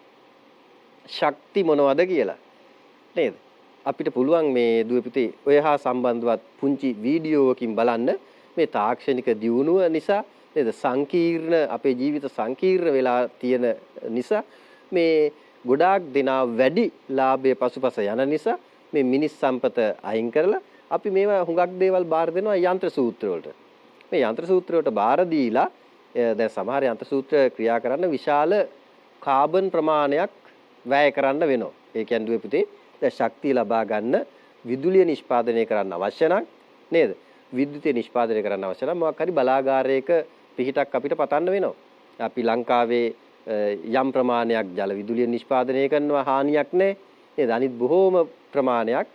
ශක්ති මොනවද කියලා නේද? අපිට පුළුවන් මේ දුවේ පුතේ ඔය හා සම්බන්ධවත් පුංචි වීඩියෝවකින් බලන්න මේ තාක්ෂණික දියුණුව නිසා නේද සංකීර්ණ අපේ ජීවිත සංකීර්ණ වෙලා තියෙන නිසා මේ ගොඩාක් දෙනා වැඩි ලාභයේ පසුපස යන නිසා මේ මිනිස් සම්පත අයින් කරලා අපි මේවා හුඟක් දේවල් බාර දෙනවා යන්ත්‍ර සූත්‍ර වලට. මේ යන්ත්‍ර සූත්‍ර වලට බාර දීලා දැන් සමහර යන්ත්‍ර සූත්‍ර ක්‍රියා කරන්න විශාල කාබන් ප්‍රමාණයක් වැය කරන්න වෙනවා. ඒ කියන්නේ දුවේ පුතේ දැන් ශක්තිය ලබා ගන්න විදුලිය නිෂ්පාදනය කරන්න අවශ්‍ය නම් නේද? විද්‍යුතය නිෂ්පාදනය කරන්න අවශ්‍ය නම් මොකක් හරි බලාගාරයක පිහිටක් අපිට පතන්න වෙනවා. අපි ලංකාවේ යම් ප්‍රමාණයක් ජල විදුලිය නිෂ්පාදනය කරනවා හානියක් නැහැ. නේද? අනිත් බොහෝම ප්‍රමාණයක්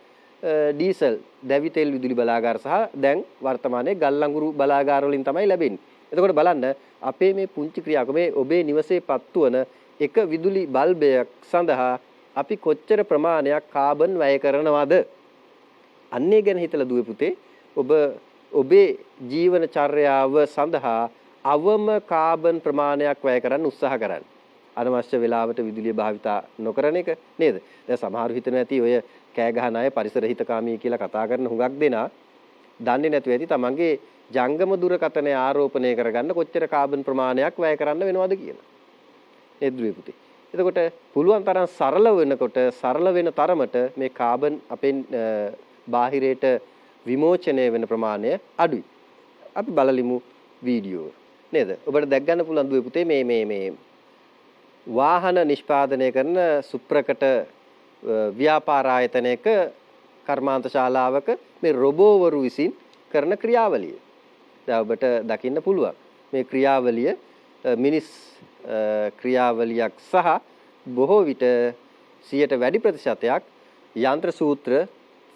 ඩීසල් දැවි තෙල් විදුලි බලාගාර සහ දැන් වර්තමානයේ ගල් අඟුරු බලාගාර වලින් තමයි ලැබෙන්නේ. එතකොට බලන්න අපේ මේ පුංචි ක්‍රියාවක මේ ඔබේ නිවසේ පත්තුවන එක විදුලි බල්බයක් සඳහා අපි කොච්චර ප්‍රමාණයක් කාබන් වැය කරනවද? අන්නේ ගැන හිතලා දුවේ පුතේ ඔබ ඔබේ ජීවන චර්යාව සඳහා අවම කාබන් ප්‍රමාණයක් වැය කරන්න උත්සාහ කරන්න. අනවශ්‍ය වෙලාවට විදුලිය භාවිතා නොකරන එක නේද? දැන් සමහරු හිතන ඇති ඔය කෑ ගහන අය පරිසර හිතකාමී කියලා කතා කරන හුඟක් දෙනා දන්නේ නැතුව ඇති තමන්ගේ ජංගම දුරකථනය ආරෝපණය කරගන්න කොච්චර කාබන් ප්‍රමාණයක් වැය කරන්න වෙනවද කියලා. ඒ දුවේ පුතේ. එතකොට පුළුවන් තරම් සරල වෙනකොට සරල වෙන තරමට මේ කාබන් අපෙන් බාහිරයට විමෝචනය වෙන ප්‍රමාණය අඩුයි. අපි බලලිමු වීඩියෝ නේද? ඔබට දැක් ගන්න පුළුවන් දුවේ පුතේ මේ වාහන නිෂ්පාදනය කරන සුප්‍රකට ව්‍යාපාර ආයතනයක කර්මාන්ත ශාලාවක මේ රොබෝවරු විසින් කරන ක්‍රියාවලිය. දැන් ඔබට දකින්න පුළුවන්. මේ ක්‍රියාවලිය මිනිස් ක්‍රියාවලියක් සහ බොහෝ විට 100ට වැඩි ප්‍රතිශතයක් යන්ත්‍ර සූත්‍ර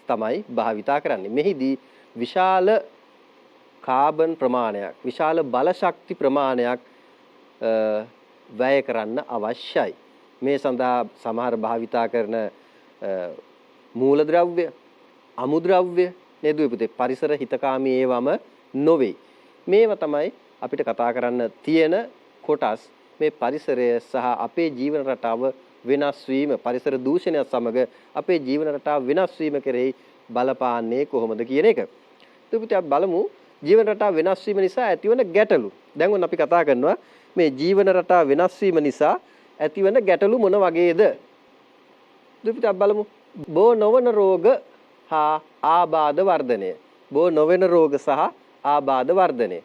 තමයි භාවිතා කරන්නේ. මෙහිදී විශාල කාබන් ප්‍රමාණයක්, විශාල බල ශක්ති ප්‍රමාණයක් වැය කරන්න අවශ්‍යයි. මේ සඳහා සමහර භාවිතා කරන මූලද්‍රව්‍ය, අමුද්‍රව්‍ය නේද පුතේ පරිසර හිතකාමී ඒවම නොවේ. මේවා තමයි අපිට කතා කරන්න තියෙන කොටස්. මේ පරිසරය සහ අපේ ජීවන රටාව වෙනස් වීම, පරිසර දූෂණයත් සමග අපේ ජීවන රටාව වෙනස් වීම කෙරෙහි බලපාන්නේ කොහොමද කියන එක. ඊට අපි බලමු ජීවන රටාව වෙනස් වීම නිසා ඇතිවන ගැටලු. දැන් ඔන්න අපි කතා කරනවා මේ ජීවන රටාව වෙනස් වීම නිසා ඇතිවන ගැටලු මොන වගේද? ඊට අපි බලමු බෝ නොවන රෝග හා ආබාධ වර්ධනය. බෝ නොවන රෝග සහ ආබාධ වර්ධනය.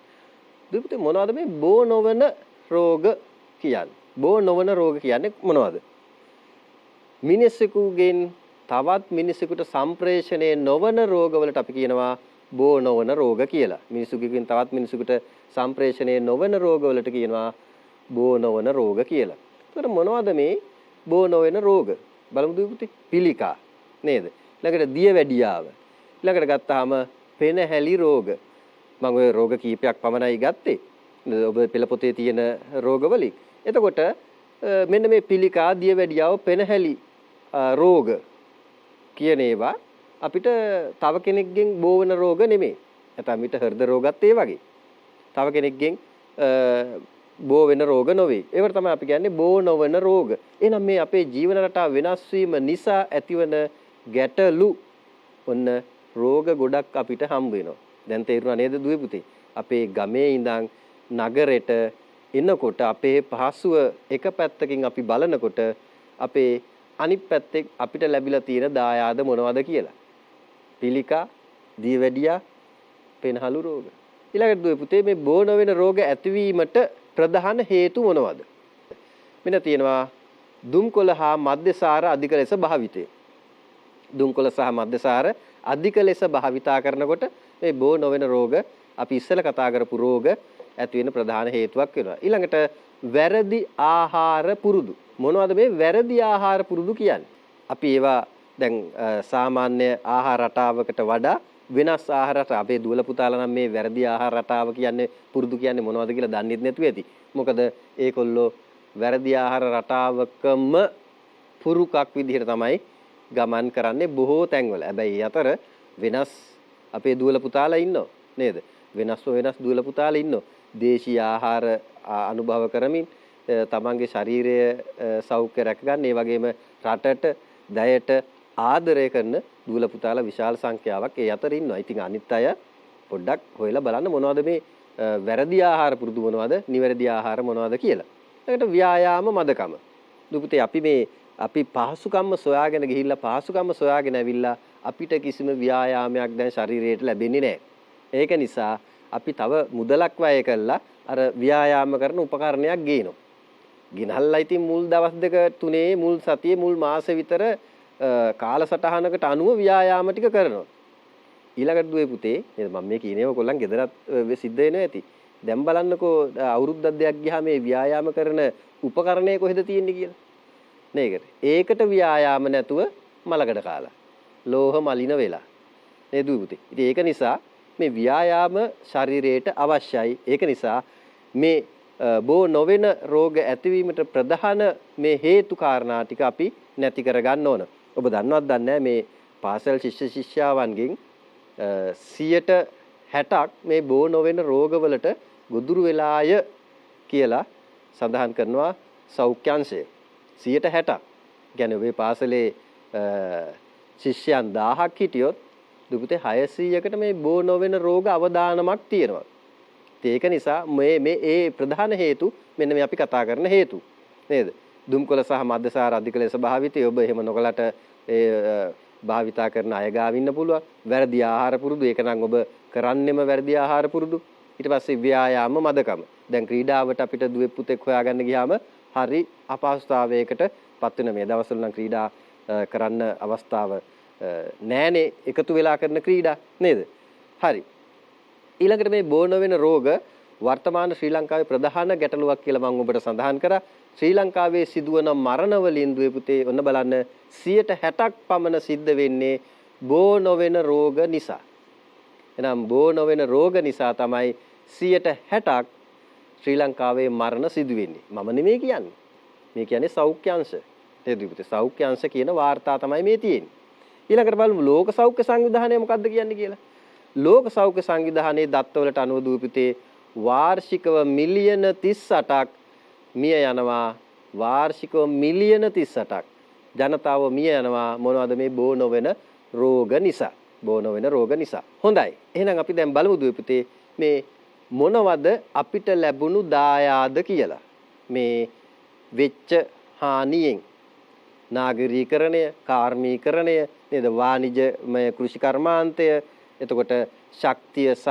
ඊට මොනවද මේ බෝ නොවන රෝග කියන්නේ? බෝ නොවන රෝග කියන්නේ මොනවද? මිනිසෙකුගෙන් තවත් මිනිසෙකුට සම්ප්‍රේෂණය නොවන රෝගවලට අපි කියනවා බෝ නොවන රෝග කියලා. මිනිසුකින් තවත් මිනිසෙකුට සම්ප්‍රේෂණය නොවන රෝගවලට කියනවා බෝ නොවන රෝග කියලා. ඒතර මොනවද මේ බෝ නොවන රෝග? බලමු දුපුතේ. පිළිකා නේද? ඊළඟට දියවැඩියාව. ඊළඟට ගත්තාම පෙනහැලි රෝග. මම ওই රෝග කීපයක් පමණයි ගත්තේ. ඔබ පෙළ පොතේ තියෙන රෝගවලින්. එතකොට මෙන්න මේ පිළිකා, දියවැඩියාව, පෙනහැලි රෝග කියන ඒවා අපිට තව කෙනෙක්ගෙන් බෝ වෙන රෝග නෙමෙයි. නැත්නම් මිට හෘද රෝගත් ඒ වගේ. තව කෙනෙක්ගෙන් බෝ වෙන රෝග නොවේ. ඒවට තමයි අපි කියන්නේ බෝ නොවන රෝග. එහෙනම් මේ අපේ ජීවන රටාව වෙනස් වීම නිසා ඇතිවන ගැටලු ඔන්න රෝග ගොඩක් අපිට හම්බ වෙනවා. දැන් තේරුණා නේද දුවේ පුතේ? අපේ ගමේ ඉඳන් නගරෙට එනකොට අපේ පහසුව එක පැත්තකින් අපි බලනකොට අපේ අනිත් පැත්තේ අපිට ලැබිලා තියෙන දායාද මොනවද කියලා. පිළිකා, දියවැඩියා, පෙනහළු රෝග. ඊළඟට දුවේ පුතේ මේ බෝ නොවන රෝග ඇතිවීමට ප්‍රධාන හේතු මොනවද? මෙන්න තියෙනවා දුම්කොළ හා මද්යසාර අධික ලෙස භාවිතය. දුම්කොළ සහ මද්යසාර අධික ලෙස භාවිතා කරනකොට මේ බෝ නොවන රෝග අපි ඉස්සෙල්ලා කතා කරපු රෝග ඇති වෙන ප්‍රධාන හේතුවක් වෙනවා. ඊළඟට වැරදි ආහාර පුරුදු. මොනවද මේ වැරදි ආහාර පුරුදු කියන්නේ? අපි ඒවා දැන් සාමාන්‍ය ආහාර රටාවකට වඩා වෙනස් ආහාර රටා අපේ දුවල පුතාලා නම් මේ වැරදි ආහාර රටාව කියන්නේ පුරුදු කියන්නේ මොනවද කියලා දන්නේ නැතුව ඇති. මොකද ඒකොල්ලෝ වැරදි ආහාර රටාවකම පුරුකක් විදිහට තමයි ගමන් කරන්නේ බොහෝ තැන්වල. හැබැයි අතර වෙනස් අපේ දුවල පුතාලා ඉන්නෝ නේද? වෙනස් දුවල පුතාලා ඉන්නෝ. දේශීය ආහාර අනුභව කරමින් තමන්ගේ ශරීරය සෞඛ්‍ය රැකගන්න, ඒ වගේම රටට, දයට ආදරය කරන දුවල පුතාලා විශාල සංඛ්‍යාවක් ඒ අතර ඉන්නවා. ඉතින් අනිත් අය පොඩ්ඩක් හොයලා බලන්න මොනවද මේ වැරදි ආහාර පුරුදු මොනවද, නිවැරදි ආහාර මොනවද කියලා. ඊට ව්‍යායාම මදකම. දුපුතේ අපි පහසුකම්ම සොයාගෙන ගිහිල්ලා පහසුකම්ම සොයාගෙන ඇවිල්ලා අපිට කිසිම ව්‍යායාමයක් දැන් ශරීරයට ලැබෙන්නේ නැහැ. ඒක නිසා අපි තව මුදලක් වැය කළා අර ව්‍යායාම කරන උපකරණයක් ගේනවා. ගිනහල්ලා ඉතින් මුල් දවස් දෙක තුනේ මුල් සතියේ මුල් මාසෙ විතර කාලසටහනකට අනුව ව්‍යායාම ටික කරනවා. ඊළඟට දුවේ පුතේ නේද මම මේ කියනේව කොල්ලන් ගෙදරත් සිද්ධ වෙනවා ඇති. දැන් බලන්නකෝ අවුරුද්දක් දෙකක් ගියාම මේ ව්‍යායාම කරන උපකරණය කොහෙද තියෙන්නේ කියලා. නේද? ඒකට ව්‍යායාම නැතුව මලකඩ කාලා. ලෝහ මලින වෙලා. නේද දුවේ පුතේ? ඉතින් ඒක නිසා මේ ව්‍යායාම ශරීරයට අවශ්‍යයි. ඒක නිසා මේ බෝ නොවන රෝග ඇතිවීමට ප්‍රධාන මේ හේතු කාරණා ටික අපි නැති කරගන්න ඕන. ඔබ දන්නවද දන්නේ මේ පාසල් ශිෂ්‍ය ශිෂ්‍යාවන්ගෙන් 60% මේ බෝ නොවන රෝගවලට ගොදුරු වෙලාය කියලා සඳහන් කරනවා සෞඛ්‍යංශය. 60%. කියන්නේ ඔබේ පාසලේ ශිෂ්‍යයන් 1000ක් හිටියොත් දුපුතේ 600කට මේ බෝ නොවන රෝග අවදානමක් තියෙනවා. ඒක නිසා මේ ප්‍රධාන හේතු මෙන්න මේ අපි කතා කරන හේතු නේද? දුම්කොළ සහ මද්යසාර අධික ලෙස භාවිතය. ඔබ එහෙම නොකලට භාවිතා කරන අය ගාව ඉන්න පුළුවන්. වැරදි ආහාර පුරුදු. ඒක නම් ඔබ කරන්නෙම වැරදි ආහාර පුරුදු. ඊට පස්සේ ව්‍යායාම මදකම. දැන් ක්‍රීඩාවට අපිට දුවේ පුතෙක් හොයාගන්න ගියාම හරි අපහසුතාවයකට පත් වෙන මේ දවස්වල නම් ක්‍රීඩා කරන්න අවස්ථාව නෑනේ, එකතු වෙලා කරන ක්‍රීඩා නේද? හරි. ඊළඟට මේ බෝ නොවන රෝග වර්තමාන ශ්‍රී ලංකාවේ ප්‍රධාන ගැටලුවක් කියලා මම ඔබට සඳහන් කරා. ශ්‍රී ලංකාවේ සිදුවන මරණ වලින් දුවේ පුතේ ඔන්න බලන්න 60% පමණ සිද්ධ වෙන්නේ බෝ නොවන රෝග නිසා. එහෙනම් බෝ නොවන රෝග නිසා තමයි 60% ශ්‍රී ලංකාවේ මරණ සිදු වෙන්නේ. මම නෙමෙයි කියන්නේ. මේ කියන්නේ සෞඛ්‍යංශ. ඒ දුවේ පුතේ සෞඛ්‍යංශ කියන වාර්තා තමයි මේ තියෙන්නේ. ඊළඟට බලමු ලෝක සෞඛ්‍ය සංවිධානය මොකක්ද කියන්නේ කියලා. ලෝක සෞඛ්‍ය සංවිධානයේ දත්තවලට අනුව දුවේ පුතේ වාර්ෂිකව මිලියන 38ක් මිය යනවා. වාර්ෂිකව මිලියන 38ක් ජනතාව මිය යනවා මොනවද මේ බෝ නොවන රෝග නිසා. බෝ නොවන රෝග නිසා. හොඳයි. එහෙනම් අපි දැන් බලමු දුවේ පුතේ මේ මොනවද අපිට ලැබුණු දායාද කියලා. මේ වෙච්ච හානියෙන් නාගරීකරණය, කාර්මීකරණය නේද, වාණිජමය කෘෂි කර්මාන්තය, එතකොට ශක්තිය සහ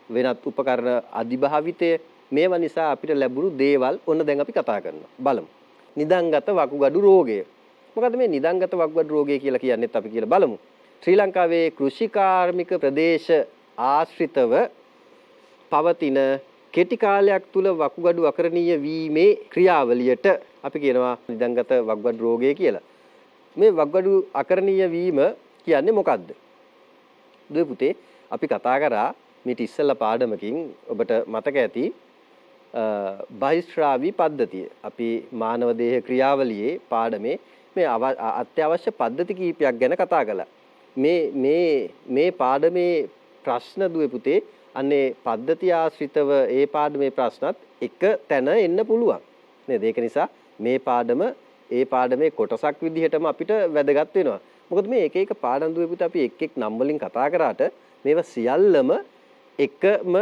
වෙනත් උපකරණ අධිභාවිතය, මේවා නිසා අපිට ලැබුණු දේවල් ඔන්න දැන් අපි කතා කරනවා. බලමු. නිදන්ගත වකුගඩු රෝගය. මොකද මේ නිදංගත වකුගඩු රෝගය කියලා කියන්නේත් අපි කියලා බලමු. ශ්‍රී ලංකාවේ කෘෂි කාර්මික ප්‍රදේශ ආශ්‍රිතව පවතින කෙටි කාලයක් තුල වකුගඩු අකරණීය වීමේ ක්‍රියාවලියට අපි කියනවා නිදංගත වකුගඩු රෝගය කියලා. මේ වකුගඩු අකරණීය වීම කියන්නේ මොකද්ද? දුවේ පුතේ අපි කතා කරා මේට ඉස්සෙල්ලා පාඩමකින් ඔබට මතක ඇති බහිස්ත්‍රාවී පද්ධතිය. අපි මානව දේහ ක්‍රියාවලියේ පාඩමේ මේ අත්‍යවශ්‍ය පද්ධති කීපයක් ගැන කතා කළා. මේ පාඩමේ ප්‍රශ්න දුවේ පුතේ අන්නේ පද්ධති ආශ්‍රිතව ඒ පාඩමේ ප්‍රශ්නත් එක තැන එන්න පුළුවන්. නේද? ඒක නිසා මේ පාඩම ඒ පාඩමේ කොටසක් විදිහටම අපිට වැදගත් වෙනවා. මොකද මේ එක එක පාඩම් දුවේ පුතේ අපි එක් එක් නම් වලින් කතා කරාට මේවා සියල්ලම එකම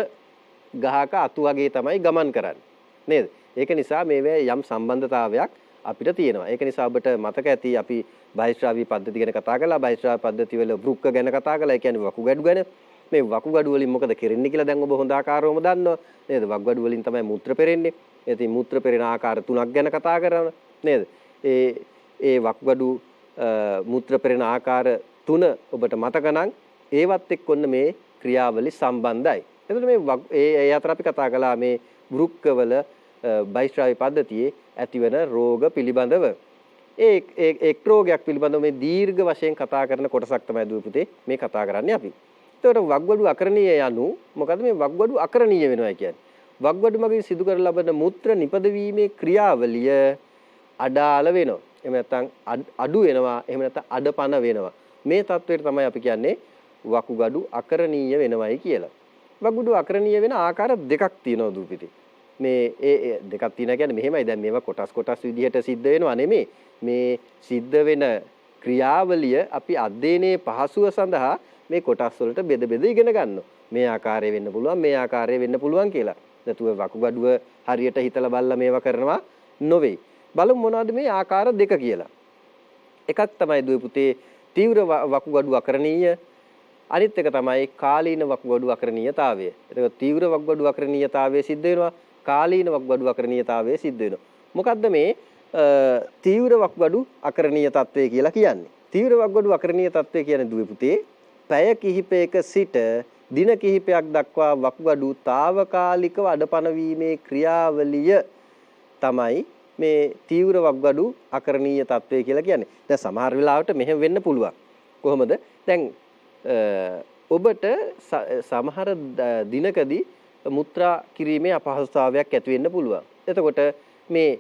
ගහක අතු වගේ තමයි ගමන් කරන්නේ. නේද? ඒක නිසා මේවේ යම් සම්බන්ධතාවයක් අපිට තියෙනවා. ඒක නිසා ඔබට මතක ඇති අපි බහිස්ත්‍රාවී පද්ධති ගැන කතා කළා. බහිස්ත්‍රාවී පද්ධති වල වෘක්ක ගැන කතා කළා. ඒ කියන්නේ වකුගඩු ගැන. මේ වකුගඩු වලින් මොකද කරන්නේ කියලා දැන් ඔබ හොඳ ආකාරවම දන්නවා. නේද? වකුගඩු වලින් තමයි මූත්‍ර පෙරෙන්නේ. ඉතින් මූත්‍ර පෙරෙන ආකාර තුනක් ගැන කතා කරනවා. නේද? ඒ වකුගඩු මූත්‍ර පෙරෙන ආකාර තුන ඔබට මතක නම් ඒවත් එක්ක ඔන්න මේ ක්‍රියාවලි සම්බන්ධයි. එතකොට මේ ඒ අතර අපි කතා කළා මේ වෘක්කවල බහිස්ත්‍රාවී පද්ධතියේ ඇතිවන රෝග පිළිබඳව. එක් රෝගයක් පිළිබඳව මේ දීර්ඝ වශයෙන් කතා කරන කොටසක් තමයි දුවේ පුතේ මේ කතා කරන්නේ අපි. එතකොට වකුගඩු අකරණීය යනු මොකද මේ වකුගඩු අකරණීය වෙනවා කියන්නේ? වකුගඩු මගින් සිදු කර ලබන මූත්‍ර නිපදවීමේ ක්‍රියාවලිය අඩාල වෙනවා. එහෙම නැත්නම් අඩු වෙනවා. එහෙම නැත්නම් අඩපණ වෙනවා. මේ තත්වයට තමයි අපි කියන්නේ වකුගඩු අකරණීය වෙනවයි කියලා. වකුගඩු අකරණීය වෙන ආකාර දෙකක් තියෙනවා දුපිටි. මේ ඒ දෙකක් තියෙනවා කියන්නේ මෙහෙමයි. දැන් මේවා කොටස් විදිහට සිද්ධ වෙනවා නෙමෙයි. මේ සිද්ධ වෙන ක්‍රියාවලිය අපි අධ්‍යයනයේ පහසුව සඳහා මේ කොටස් වලට බෙද ඉගෙන ගන්නවා. මේ ආකාරය වෙන්න පුළුවන්, මේ ආකාරය වෙන්න පුළුවන් කියලා. නැතුව වකුගඩුව හරියට හිතලා බලලා මේවා කරනවා නොවේ. බලමු මොනවද මේ ආකාර දෙක කියලා. එකක් තමයි දුවේ පුතේ තීව්‍ර වකුගඩු අකරණීය. අනිත් එක තමයි කාලීන වකුගඩු අකරණීයතාවය. එතකොට තීව්‍ර වකුගඩු අකරණීයතාවය සිද්ධ වෙනවා, කාලීන වකුගඩු අකරණීයතාවය සිද්ධ වෙනවා. මොකද්ද මේ තීව්‍ර වකුගඩු අකරණීය තත්ත්වය කියලා කියන්නේ? තීව්‍ර වකුගඩු අකරණීය තත්ත්වය කියන්නේ දුවේ පුතේ පැය කිහිපයක සිට දින කිහිපයක් දක්වා වකුගඩු తాවකාලිකව අඩපණ වීමේ ක්‍රියාවලිය තමයි මේ තීව්‍ර වකුගඩු අකරණීය තත්ත්වය කියලා කියන්නේ. දැන් සමහර වෙලාවට මෙහෙම වෙන්න පුළුවන්. කොහොමද? දැන් ඔබට සමහර දිනකදී මුත්‍රා කිරීමේ අපහසුතාවයක් ඇති වෙන්න පුළුවන්. එතකොට මේ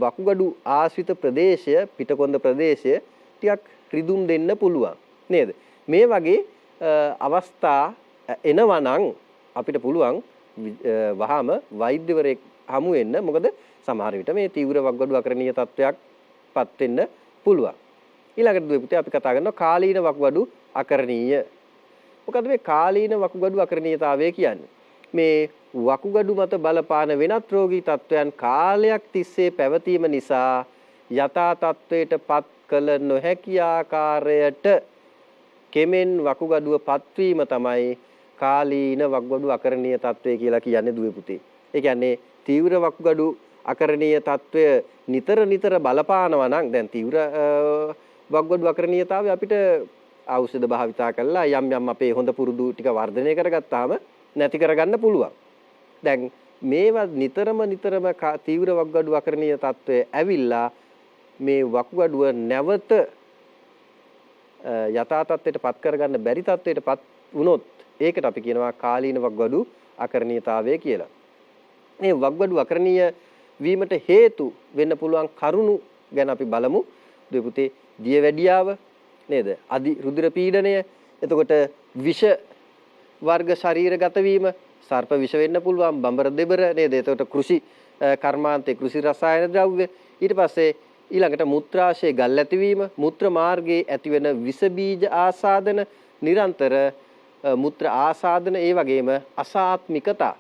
වකුගඩු ආශ්‍රිත ප්‍රදේශය, පිටකොන්ද ප්‍රදේශය ටිකක් රිදුම් දෙන්න පුළුවන්. නේද? මේ වගේ අවස්ථා එනවා නම් අපිට පුළුවන් වහාම වෛද්‍යවරයෙක් හමු වෙන්න. මොකද සමහර විට මේ තීව්‍ර වකුගඩු අකරණීය තත්ත්වයක්පත් වෙන්න පුළුවන්. ඊළඟට දුවේ පුතේ අපි කතා කරනවා කාලීන වකුගඩු අකරණීය. මොකද මේ කාලීන වකුගඩු අකරණීයතාවය කියන්නේ? මේ වකුගඩු මත බලපාන වෙනත් රෝගී තත්ත්වයන් කාලයක් තිස්සේ පැවතීම නිසා යථා තත්ත්වයට පත් කළ නොහැකි ආකාරයට කෙමෙන් වකුගඩුව පත්වීම තමයි කාලීන වකුගඩු අකරණීය තත්ත්වය කියලා කියන්නේ දුවේ පුතේ. ඒ කියන්නේ තීව්‍ර වකුගඩු අකරණීය තත්ත්වය නිතර බලපානවා නම් දැන් තීව්‍ර වකුගඩු අකරණීයතාවය අපිට ඖෂධ භාවිතා කළා යම් අපේ හොඳ පුරුදු ටික වර්ධනය කරගත්තාම නැති කරගන්න පුළුවන්. දැන් මේවා නිතරම තීව්‍ර වකුගඩු අකරණීය තත්ත්වය ඇවිල්ලා මේ වකුගඩුව නැවත යථා තත්ත්වයට පත් කරගන්න බැරි තත්ත්වයට පත් වුණොත් ඒකට අපි කියනවා කාලීන වකුගඩු අකරණීයතාවය කියලා. මේ වකුගඩු අකරණීය වීමට හේතු වෙන්න පුළුවන් කරුණු ගැන අපි බලමු. දුවේ පුතේ දියවැඩියාව නේද? අධි රුධිර පීඩනය, එතකොට විෂ වර්ග ශරීරගත වීම, සර්ප විෂ වෙන්න පුළුවන්, බඹර දෙබර නේද? එතකොට කෘෂි කර්මාන්තයේ කෘෂි රසායන ද්‍රව්‍ය, ඊට පස්සේ ඊළඟට මුත්‍රාශය ගල් ඇතිවීම, මුත්‍ර මාර්ගයේ ඇතිවන විස බීජ ආසාදන, නිරන්තර මුත්‍ර ආසාදන, ඒ වගේම අසාත්මිකතා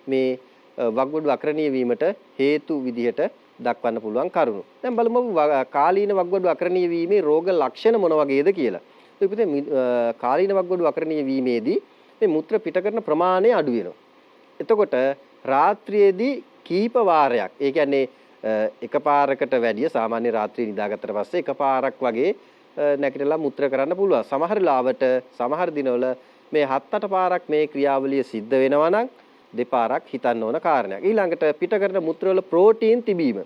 මේ වකුගඩු අකරණීය වීමට හේතු විදිහට දක්වන්න පුළුවන් කරුණු. දැන් බලමු කාලීන වකුගඩු අකරණීය වීමේ රෝග ලක්ෂණ මොන වගේද කියලා. ඒ පිටේ කාලීන වකුගඩු අකරණීය වීමේදී මේ මුත්‍ර පිට කරන ප්‍රමාණය අඩු වෙනවා. එතකොට රාත්‍රියේදී කීප වාරයක්, ඒ කියන්නේ එකපාරකට වැඩිය සාමාන්‍ය රාත්‍රියේ නිදාගත්තට පස්සේ එකපාරක් වගේ නැගිටලා මුත්‍ර කරන්න පුළුවන්. සමහර ලාවට සමහර දිනවල මේ 7-8 පාරක් මේ ක්‍රියාවලිය සිද්ධ වෙනවා නම් දෙපාරක් හිතන්න ඕන කාරණයක්. ඊළඟට පිට කරන මුත්‍ර වල ප්‍රෝටීන් තිබීම.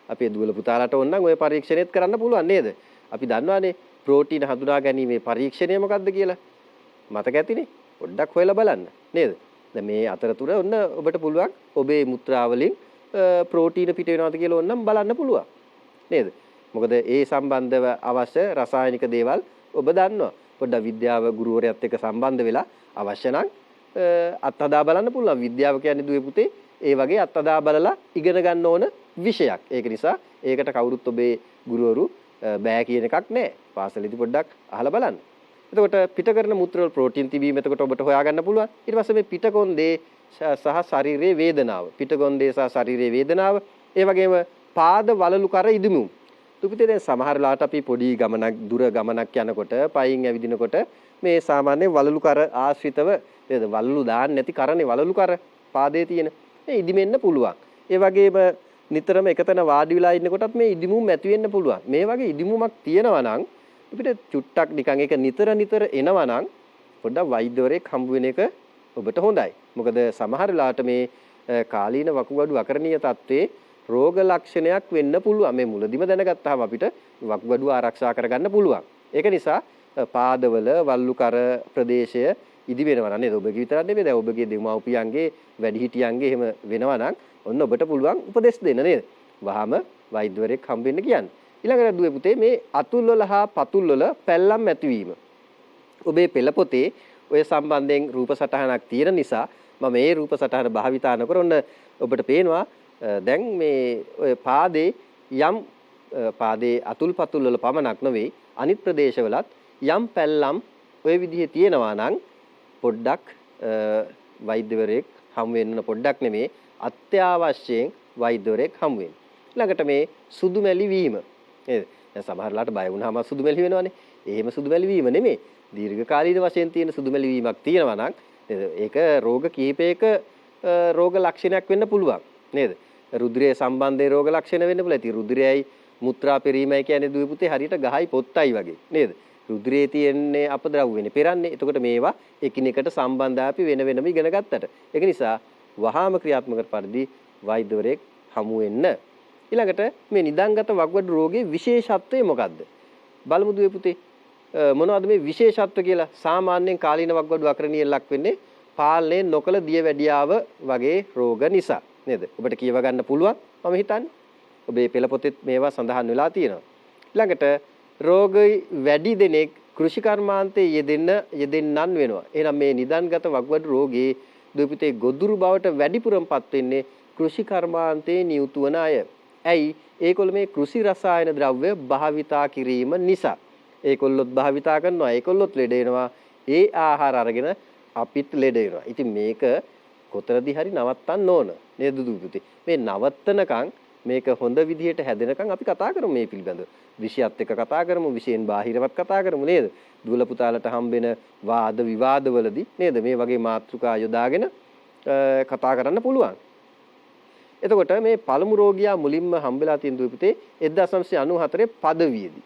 අපේ දුවල පුතාලට ඕන නම් ওই පරීක්ෂණයත් කරන්න පුළුවන් නේද? අපි දන්නවානේ ප්‍රෝටීන් හඳුනා ගැනීමේ පරීක්ෂණය මොකක්ද කියලා. මතක ඇතිනේ. පොඩ්ඩක් හොයලා බලන්න නේද? දැන් මේ අතරතුර ඔන්න ඔබට පුළුවන් ඔබේ මුත්‍රාවලින් ප්‍රෝටීන පිට වෙනවද කියලා ඕනනම් බලන්න පුළුවන්. නේද? මොකද ඒ සම්බන්ධව අවශ්‍ය රසායනික දේවල් ඔබ දන්නවා. පොඩ්ඩක් විද්‍යාව ගුරුවරයාත් එක්ක සම්බන්ධ වෙලා අවශ්‍ය නම් අත්හදා බලන්න පුළුවන්. විද්‍යාව කියන්නේ දුවේ පුතේ ඒ වගේ අත්හදා බලලා ඉගෙන ගන්න ඕන විෂයක්. ඒක නිසා ඒකට කවුරුත් ඔබේ ගුරුවරු බෑ කියන එකක් නැහැ. පාසලේදී පොඩ්ඩක් අහලා බලන්න. එතකොට පිට කරන මුත්‍ර වල ප්‍රෝටීන් තිබීම එතකොට ඔබට හොයාගන්න පුළුවන්. ඊට පස්සේ මේ පිටකොන්දේ සහ ශරීරයේ වේදනාව. පිටකොන්දේ සහ ශරීරයේ වේදනාව. ඒ වගේම පාද වලලු කර ඉදිමුම්. තුපිතේ දැන් සමහර ලාට අපි පොඩි ගමනක් දුර ගමනක් යනකොට පයින් ඇවිදිනකොට මේ සාමාන්‍ය වලලු කර ආශ්‍රිතව නේද වලලු දාන්න නැති කරනේ වලලු කර පාදයේ තියෙන. මේ ඉදිමෙන්න පුළුවන්. ඒ වගේම නිතරම එකතන වාඩි වෙලා ඉන්නකොටත් මේ ඉදිමුම් ඇති වෙන්න පුළුවන්. මේ වගේ ඉදිමුමක් තියෙනවා නම් අපිට චුට්ටක් නිකන් ඒක නිතර එනවා නම් පොඩ්ඩක් වෛද්‍යවරයෙක් හම්බ වෙන එක ඔබට හොඳයි. මොකද සමහර ලාට මේ කාලීන වකුගඩු අකරණීය තත්ත්වයේ රෝග ලක්ෂණයක් වෙන්න පුළුවන්. මේ මුලදිම දැනගත්තාම අපිට වකුගඩු ආරක්ෂා කරගන්න පුළුවන්. ඒක නිසා පාදවල වල්ලු කර ප්‍රදේශය ඉදි වෙනවා නේද? ඔබගේ විතරක් නෙමෙයි දැන් ඔබගේ දෙමව්පියන්ගේ වැඩිහිටියන්ගේ එහෙම වෙනවා නම් ඔන්න ඔබට පුළුවන් උපදෙස් දෙන්න නේද? වහාම වෛද්‍යවරයෙක් හම්බ වෙන්න කියන්නේ. ඊළඟට දුවේ පුතේ මේ අතුල් වල හා පතුල් වල පැල්ලම් ඇතිවීම. ඔබේ පෙළ පොතේ ඔය සම්බන්ධයෙන් රූප සටහනක් තියෙන නිසා මම මේ රූප සටහන භාවිතා නොකර ඔන්න ඔබට පේනවා දැන් මේ ඔය පාදේ යම් පාදේ අතුල් පතුල් වල පමණක් නෙවෙයි අනිත් ප්‍රදේශවලත් යම් පැල්ලම් ඔය විදිහේ තියෙනවා නම් පොඩ්ඩක් වෛද්‍යවරයෙක් හමු වෙන්න පොඩ්ඩක් නෙමේ අත්‍යවශ්‍යයෙන් වෛද්‍යවරයෙක් හමු වෙන්න. ළඟට මේ සුදු මැලි වීම නේද? දැන් සමහරලාට බය වුණාම සුදු මැලි වෙනවනේ. එහෙම සුදු මැලි වීම නෙමේ. දීර්ඝ කාලීන වශයෙන් තියෙන සුදු මැලි වීමක් තියෙනවා නම් ඒක රෝග කීපයක රෝග ලක්ෂණයක් වෙන්න පුළුවන් නේද? රුධිරයේ සම්බන්ධයේ රෝග ලක්ෂණ වෙන්න පුළුවන්. ඉතින් රුධිරයයි මුත්‍රා පෙරීමයි කියන්නේ දුවේ පුතේ හරියට ගහයි පොත්තයි වගේ නේද? රුධිරයේ තියෙන්නේ අපද්‍රව්‍යනේ පෙරන්නේ. එතකොට මේවා එකිනෙකට සම්බන්ධ අපි වෙන වෙනම ඉගෙන ගත්තට. ඒක නිසා වහාම ක්‍රියාත්මක පරිදි වෛද්‍යවරයෙක් හමු වෙන්න. ඊළඟට මේ නිදන්ගත වකුගඩු රෝගයේ විශේෂත්වය මොකද්ද? බලමු දුවේ පුතේ. මොනවද මේ විශේෂත්ව කියලා? සාමාන්‍යයෙන් කාලීන වකුගඩු අකරණීය ලක් වෙන්නේ පාලනය නොකළ දියවැඩියාව වගේ රෝග නිසා නේද? ඔබට කියව ගන්න පුළුවන් මම හිතන්නේ. ඔබේ පෙළ පොතේ මේවා සඳහන් වෙලා තියෙනවා. ඊළඟට රෝගී වැඩි දෙනෙක් කෘෂි කර්මාන්තයේ යෙදෙන්නන් වෙනවා. එහෙනම් මේ නිදන්ගත වකුගඩු රෝගයේ දුපිතේ ගොදුරු බවට වැඩිපුරම්පත් වෙන්නේ කෘෂි කර්මාන්තයේ නියුතු වන අය. ඇයි? ඒකොල්ල මේ කෘෂි රසායන ද්‍රව්‍ය භාවිතා කිරීම නිසා. ඒකොල්ලොත් භාවිතා කරනවා. ඒකොල්ලොත් ලෙඩ වෙනවා. ඒ ආහාර අරගෙන අපිත් ලෙඩ වෙනවා. ඉතින් මේක කොතරදී හරි නවත්තන්න ඕන නේද දුපිතේ? මේ නවත්තනකම් මේක හොඳ විදිහට හැදෙනකම් අපි කතා කරමු මේ පිළිබඳව. විෂයත් එක්ක කතා කරමු, විෂයෙන් බාහිරවත් කතා කරමු නේද? දුවල පුතාලට හම්බෙන වාද විවාදවලදී නේද මේ වගේ මාතෘකා යොදාගෙන කතා කරන්න පුළුවන්. එතකොට මේ පළමු රෝගියා මුලින්ම හම්බෙලා තියෙන දුවේ පුතේ 1994 පදවියේදී.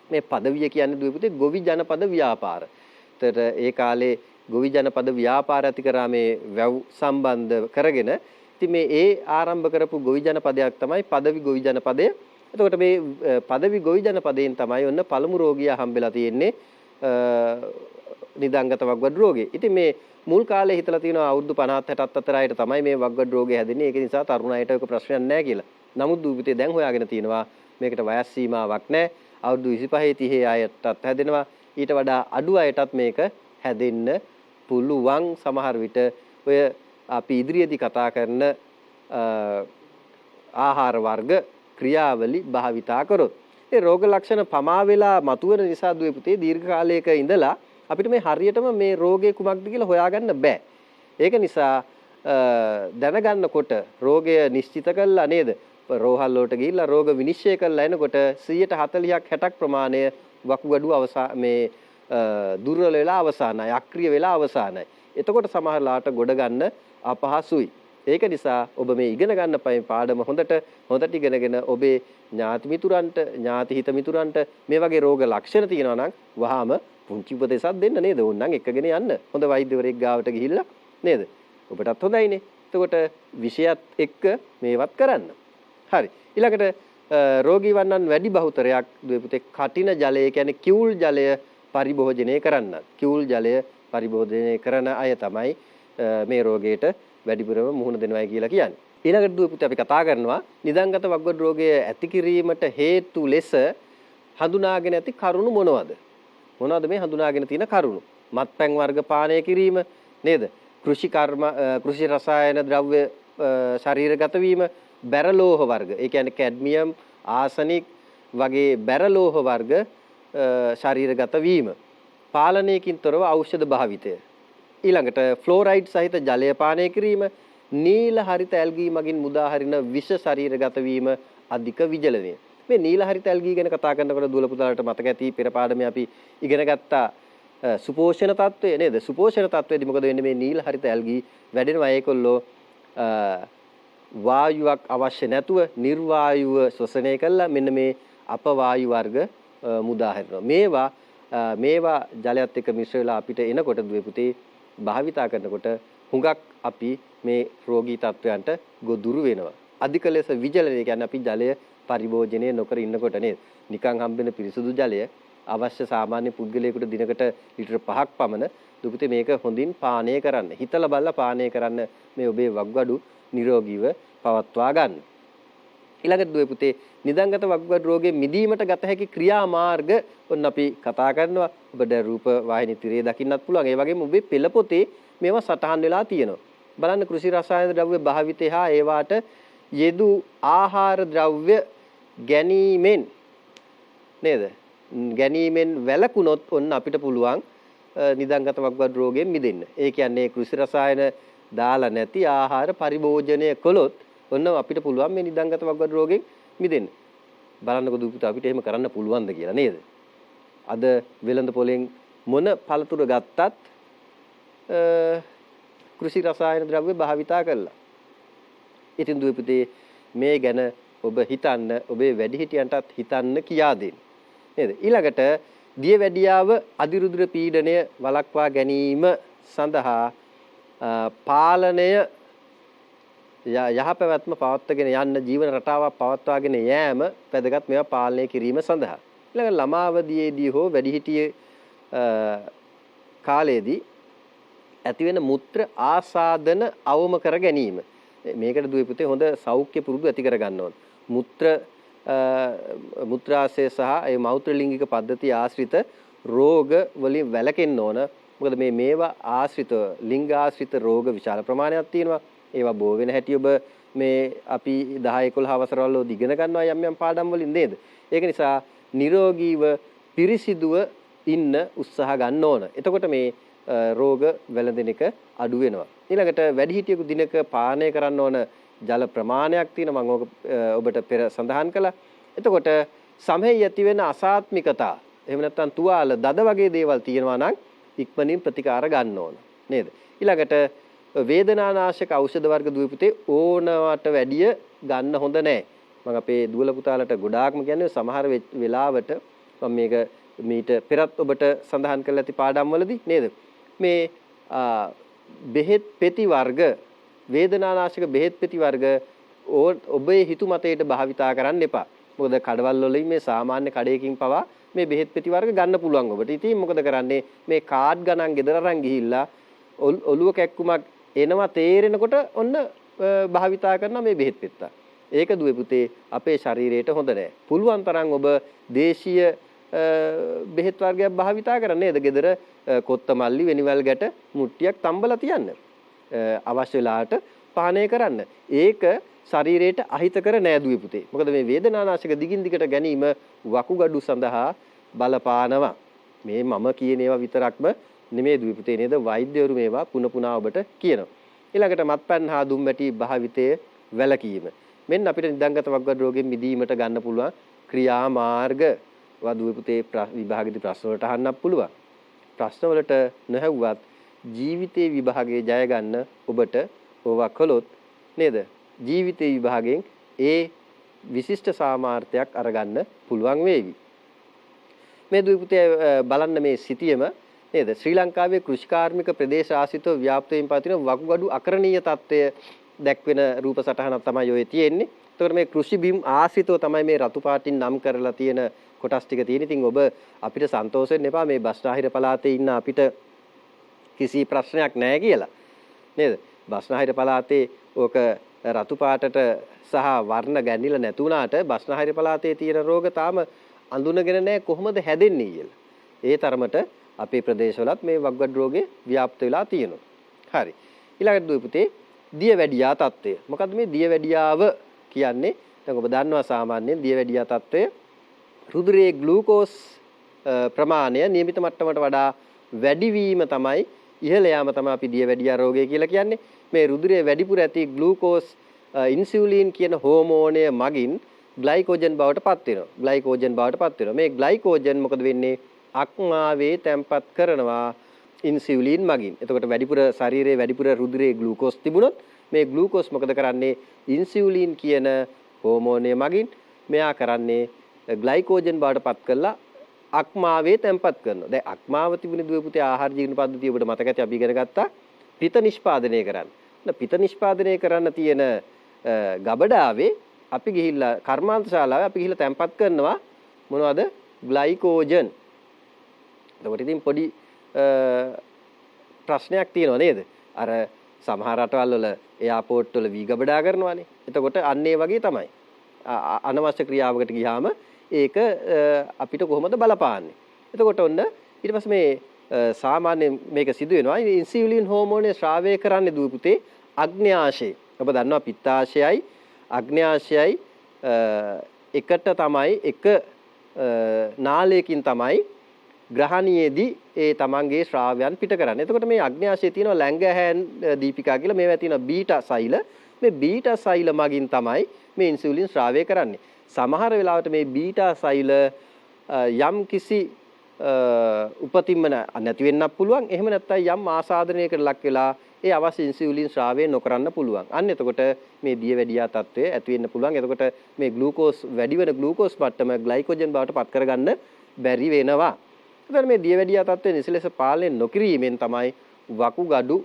මේ පදවිය කියන්නේ දුවේ පුතේ ගොවි ජනපද ව්‍යාපාර. එතකොට ඒ කාලේ ගොවි ජනපද ව්‍යාපාර ඇති කරා මේ වැව් සම්බන්ධ කරගෙන ඉතින් මේ ඒ ආරම්භ කරපු ගොවි ජනපදයක් තමයි පදවි ගොවි ජනපදය. එතකොට මේ පදවි ගොවි ජනපදයෙන් තමයි ඔන්න පළමු රෝගියා හම්බෙලා තියෙන්නේ නිදන්ගත වකුගඩු රෝගේ. ඉතින් මේ මුල් කාලේ හිතලා තියෙනවා අවුරුදු 50 60 අතර අයට තමයි මේ වකුගඩු රෝගේ හැදෙන්නේ. ඒක නිසා තරුණ අයට ඒක ප්‍රශ්නයක් නැහැ කියලා. නමුත් දුපිතේ දැන් හොයාගෙන තියෙනවා මේකට වයස් සීමාවක් නැහැ. අවුරුදු 25 30 අයටත් හැදෙනවා. ඊට වඩා අඩු අයටත් මේක හැදෙන්න පුළුවන්. සමහර විට ඔය අපි ඉදිරියේදී කතා කරන ආහාර වර්ග ක්‍රියාවලි භාවිතා කරොත් ඒ රෝග ලක්ෂණ පමා වෙලා මතුවෙන නිසා දුවේ පුතේ දීර්ඝ කාලයක ඉඳලා අපිට මේ හරියටම මේ රෝගේ කුමක්ද කියලා හොයාගන්න බෑ. ඒක නිසා දැනගන්නකොට රෝගය නිශ්චිත කළා නේද? රෝහල් වලට ගිහිල්ලා රෝග විනිශ්චය කළා එනකොට 140ක් 60ක් ප්‍රමාණය වකුගඩු මේ දුර්වල වෙලා අවසానයි, අක්‍රිය වෙලා අවසానයි. එතකොට සමහරලාට ගොඩ ගන්න අපහසුයි. ඒක නිසා ඔබ මේ ඉගෙන ගන්න පාඩම හොඳට ඉගෙනගෙන ඔබේ ඥාති මිතුරන්ට ඥාති හිත මිතුරන්ට මේ වගේ රෝග ලක්ෂණ තියෙනවා නම් වහාම පුංචි උපදේශයක් දෙන්න නේද? ඕනනම් එකගෙන යන්න. හොඳ වෛද්‍යවරයෙක් ගාවට ගිහිල්ලා නේද? ඔබටත් හොඳයිනේ. එතකොට විෂයත් එක්ක මේවත් කරන්න. හරි. ඊළඟට රෝගී වන්නන් වැඩි බහුතරයක් දුවේ පුතේ කටින ජලය කියන්නේ කිවුල් ජලය පරිභෝජනය කරන්න. කිවුල් ජලය පරිභෝජනය කරන අය තමයි මේ රෝගයට වැඩිපුරම මුහුණ දෙනවයි කියලා කියන්නේ. ඊළඟට දුවේ පුතේ අපි කතා කරනවා නිදන්ගත වක්ගඩු රෝගය ඇති කිරීමට හේතු ලෙස හඳුනාගෙන ඇති කරුණු මොනවද? මොනවද මේ හඳුනාගෙන තියෙන කරුණු? මත්පැන් වර්ග පානය කිරීම නේද? කෘෂි රසායන ද්‍රව්‍ය ශරීරගත වීම, බැරලෝහ වර්ග. ඒ කියන්නේ කැඩ්මියම්, ආසනික් වගේ බැරලෝහ වර්ග ශරීරගත වීම. පාලනයකින් තොරව ඖෂධ භාවිතය. ඊළඟට ෆ්ලෝරයිඩ් සහිත ජලය පානය කිරීම, නීල හරිත ඇල්ගී මගින් මුදා හරින විෂ ශරීරගත වීම, අධික විජලනය. මේ නීල හරිත ඇල්ගී ගැන කතා කරනකොට දුවල පුතාලට මතක ඇති පෙර පාඩමේ අපි ඉගෙන ගත්තා සුපෝෂණ තත්වය නේද? සුපෝෂණ තත්වයේදී මොකද වෙන්නේ? මේ නීල හරිත ඇල්ගී වැඩෙනවා. ඒකොල්ලෝ වායුවක් අවශ්‍ය නැතුව නිර්වායුව ශ්වසනය කළා මෙන්න මේ අපවායු වර්ග මුදා හරිනවා. මේවා ජලයත් එක්ක මිශ්‍ර වෙලා අපිට එනකොට දුවේ පුතේ භාවිතා කරනකොට හුඟක් අපි මේ රෝගී තත්වයන්ට ගොදුරු වෙනවා. අධික ලෙස විජලනය කියන්නේ අපි ජලය පරිභෝජනය නොකර ඉන්නකොට නේද? නිකන් හම්බෙන පිරිසුදු ජලය අවශ්‍ය සාමාන්‍ය පුද්ගලයෙකුට දිනකට ලිටර 5ක් පමණ දුපුතේ මේක හොඳින් පානය කරන්න. හිතලා බලලා පානය කරන්න මේ ඔබේ වක්ගඩු නිරෝගීව පවත්වා ගන්න. ඊළඟට දුවේ පුතේ නිදන්ගත වක්ගඩු රෝගයේ මිදීමට ගත හැකි ක්‍රියාමාර්ග ඔන්න අපි කතා කරනවා. ඔබට රූප වාහිනී තිරේ දකින්නත් පුළුවන්. ඒ වගේම ඔබේ පෙළ පොතේ මේවා සටහන් වෙලා තියෙනවා. බලන්න කෘෂි රසායන ද්‍රව්‍ය භාවිතය හා ඒවාට යෙදු ආහාර ද්‍රව්‍ය ගැනීමෙන් නේද? ගැනීමෙන් වැළකුණොත් ඔන්න අපිට පුළුවන් නිදන්ගත වක්ගඩු රෝගයෙන් මිදෙන්න. ඒ කියන්නේ කෘෂි රසායන දාලා නැති ආහාර පරිභෝජනය කළොත් ඔන්න අපිට පුළුවන් මේ නිදන්ගත වක්ගඩු රෝගයෙන් මිදෙන්න. බලන්නකො දුපුත අපිට එහෙම කරන්න පුළුවන්ද කියලා නේද? අද වෙළඳ පොලෙන් මොන පළතුරු ගත්තත් කෘෂි රසායන ද්‍රව්‍ය භාවිතා කළා. ඉතින් දුපුතේ මේ ගැන ඔබ හිතන්න, ඔබේ වැඩිහිටියන්ටත් හිතන්න කියා දෙන්න. නේද? ඊළඟට දියවැඩියාව අධිරුධිර පීඩනය වළක්වා ගැනීම සඳහා පාලනය යහපැවැත්ම පවත්වාගෙන යන්න ජීවන රටාවක් පවත්වාගෙන යෑම වැදගත්. මේවා පාලනය කිරීම සඳහා ඊළඟ ළමාවදියේදී හෝ වැඩිහිටියේ කාලයේදී ඇතිවෙන මුත්‍ර ආසාදන අවම කර ගැනීම. මේකට දුවේ පුතේ හොඳ සෞඛ්‍ය පුරුදු ඇති කර ගන්න ඕන. මුත්‍රාශය සහ ඒ මෞත්‍ර ලිංගික පද්ධතිය ආශ්‍රිත රෝග වලින් වැළකෙන්න ඕන. මොකද මේවා ආශ්‍රිත ලිංග ආශ්‍රිත රෝග විශාල ප්‍රමාණයක් තියෙනවා. ඒවා බෝ වෙන හැටි ඔබ මේ අපි 10 11 වසරවල ඉගෙන ගන්නවා යම් පාඩම් වලින් නේද? ඒක නිසා නිරෝගීව පිරිසිදුව ඉන්න උත්සාහ ගන්න ඕන. එතකොට මේ රෝග වැළඳෙන එක අඩු වෙනවා. ඊළඟට වැඩිහිටියෙකු දිනක පානය කරන්න ඕන ජල ප්‍රමාණයක් තියෙනවා. මම ඔබට පෙර සඳහන් කළා. එතකොට සමහේ ඇති වෙන අසාත්මිකතා එහෙම නැත්නම් තුවාල දද වගේ දේවල් තියෙනවා නම් ඉක්මනින් ප්‍රතිකාර ගන්න ඕන නේද? ඊළඟට වේදනානාශක ඖෂධ වර්ග දුවේ පුතේ ඕනවට වැඩිය ගන්න හොඳ නැහැ. මම අපේ දුවල පුතාලට ගොඩාක්ම කියන්නේ සමහර වෙලාවට මම මේක මීට පෙරත් ඔබට සඳහන් කරලා ඇති පාඩම් වලදී නේද? මේ බෙහෙත් පෙති වර්ග වේදනානාශක බෙහෙත් පෙති වර්ග ඔබේ හිතු මතයට භාවිතා කරන්න එපා. මොකද කඩවල් වලින් මේ සාමාන්‍ය කඩේකින් පවා මේ බෙහෙත් පෙති වර්ග ගන්න පුළුවන් ඔබට. ඉතින් මොකද කරන්නේ? මේ කාඩ් ගණන් ගෙදර අරන් ගිහිල්ලා ඔළුව කැක්කුමක් එනවා තේරෙනකොට ඔන්න භාවිතා කරන මේ බෙහෙත් පෙත්ත. ඒක දුවේ පුතේ අපේ ශරීරයට හොඳ නැහැ. පුළුවන් තරම් ඔබ දේශීය බෙහෙත් වර්ගයක් භාවිතා කරන්න නේද? ගෙදර කොත්තමල්ලි වෙනිවල් ගැට මුට්ටියක් තම්බලා තියන්න. අවශ්‍ය වෙලාවට පානය කරන්න. ඒක ශරීරයට අහිතකර නෑ දුවේ පුතේ. මොකද මේ වේදනානාශක දිගින් දිගට ගැනීම වකුගඩු සඳහා බලපානවා. මේ මම කියන ඒවා විතරක්ම නෙමෙයි දුවේ පුතේ නේද? වෛද්‍යවරු මේවා පුන පුනා ඔබට කියනවා. ඊළඟට මත්පැන් හා දුම්බැටි භාවිතයේ වැළකීම. මෙන්න අපිට නිදන්ගත වක්ගඩු රෝගයෙන් මිදීමට ගන්න පුළුවන් ක්‍රියාමාර්ග දුවේ පුතේ විභාගෙදී ප්‍රශ්න වලට අහන්නත් පුළුවන්. ප්‍රශ්න වලට නොහැව්වත් ජීවිතේ විභාගයේ ජය ගන්න ඔබට ඕවා කළොත් නේද? ජීවිත විභාගයෙන් ඒ විශිෂ්ට සාමාර්ථයක් අරගන්න පුළුවන් වේවි. මේ දුවේ පුතේ බලන්න මේ සිටියම නේද? ශ්‍රී ලංකාවේ කෘෂිකාර්මික ප්‍රදේශ ආශ්‍රිතව ව්‍යාප්ත වීම පවතින වකුගඩු අකරණීය තත්ත්වය දැක්වෙන රූප සටහනක් තමයි ඔය තියෙන්නේ. ඒතකොට මේ කෘෂි බිම් ආශ්‍රිතව තමයි මේ රතු පාටින් නම් කරලා තියෙන කොටස් ටික තියෙන. ඉතින් ඔබ අපිට සන්තෝෂ වෙන්න එපා මේ බස්නාහිර පළාතේ ඉන්න අපිට කිසි ප්‍රශ්නයක් නැහැ කියලා. නේද? බස්නාහිර පළාතේ ඕක රතු පාටට සහ වර්ණ ගැන්විලා නැතුණාට බස්නාහිර පළාතේ තියෙන රෝග තාම අඳුනගෙන නැහැ කොහොමද හැදෙන්නේ කියලා. ඒ තරමට අපේ ප්‍රදේශවලත් මේ වකුගඩු රෝගේ ව්‍යාප්ත වෙලා තියෙනවා. හරි. ඊළඟට දුවේ පුතේ දියවැඩියා තත්ත්වය. මොකද්ද මේ දියවැඩියාව කියන්නේ? දැන් ඔබ දන්නවා සාමාන්‍යයෙන් දියවැඩියා තත්ත්වය රුධිරයේ ග්ලූකෝස් ප්‍රමාණය નિયમિત මට්ටමට වඩා වැඩි වීම තමයි ඉහළ යාම තමයි අපි දියවැඩියා රෝගය කියලා කියන්නේ. මේ රුධිරයේ වැඩිපුර ඇති ග්ලූකෝස් ඉන්සියුලින් කියන හෝමෝනය මගින් ග්ලයිකෝජන් බවට පත් වෙනවා. ග්ලයිකෝජන් බවට පත් වෙනවා. මේ ග්ලයිකෝජන් මොකද වෙන්නේ? අක්මාවේ තැම්පත් කරනවා ඉන්සියුලින් මගින්. එතකොට වැඩිපුර ශරීරයේ වැඩිපුර රුධිරයේ ග්ලූකෝස් තිබුණොත් මේ ග්ලූකෝස් මොකද කරන්නේ? ඉන්සියුලින් කියන හෝමෝනය මගින් මෙයා කරන්නේ ග්ලයිකෝජන් බවට පත් කරලා අක්මාවේ තැම්පත් කරනවා. දැන් අක්මාව තිබුණේ දුවේ පුතේ ආහාර ජීවන පද්ධතිය ඔබට මතක ඇති අපි ඉගෙන ගත්තා. පිත නිෂ්පාදනය කරන්න. පිත නිෂ්පාදනය කරන්න තියෙන ගබඩාවේ අපි ගිහිල්ලා කර්මාන්ත ශාලාවේ අපි ගිහිල්ලා තැම්පත් කරනවා මොනවද? ග්ලයිකෝජන්. එතකොට ඉතින් පොඩි ප්‍රශ්නයක් තියෙනවා නේද? අර සමහර රටවල් වල එයාපෝට් වල වී ගබඩා කරනවානේ. එතකොට අන්න ඒ වගේ තමයි. අනවශ්‍ය ක්‍රියාවකට ගියාම ඒක අපිට කොහොමද බලපාන්නේ? එතකොට ඔන්න ඊට පස්සේ මේ සාමාන්‍යයෙන් මේක සිදු වෙනවා. ඉන්සියුලින් හෝමෝනය ශ්‍රාවය කරන්නේ දුව පුතේ අග්න්‍යාශය. ඔබ දන්නවා පිත්තාශයයි අග්න්‍යාශයයි එකට තමයි එක නාලයකින් තමයි ග්‍රහණියේදී ඒ තමන්ගේ ශ්‍රාවයන් පිට කරන්නේ. එතකොට මේ අග්න්‍යාශයේ තියෙනවා ලැංගහැන් දීපිකා කියලා මේවා තියෙනවා බීටා සෛල. මේ බීටා සෛල මගින් තමයි මේ ඉන්සියුලින් ශ්‍රාවය කරන්නේ. සමහර වෙලාවට මේ බීටා සෛල යම් කිසි උපතින්ම නැති වෙන්නත් පුළුවන්. එහෙම නැත්නම් යම් ආසාදනයකට ලක් වෙලා ඒ අවශ්‍ය ඉන්සියුලින් ශ්‍රාවය නොකරන්න පුළුවන්. අන්න එතකොට මේ දියවැඩියා තත්ත්වය ඇති වෙන්න පුළුවන්. එතකොට මේ ග්ලූකෝස් වැඩි වෙන ග්ලූකෝස් මට්ටම ග්ලයිකෝජන් බවට පත් කරගන්න බැරි වෙනවා. එතකොට මේ දියවැඩියා තත්ත්වය නිසලෙස පාලනය නොකිරීමෙන් තමයි වකුගඩු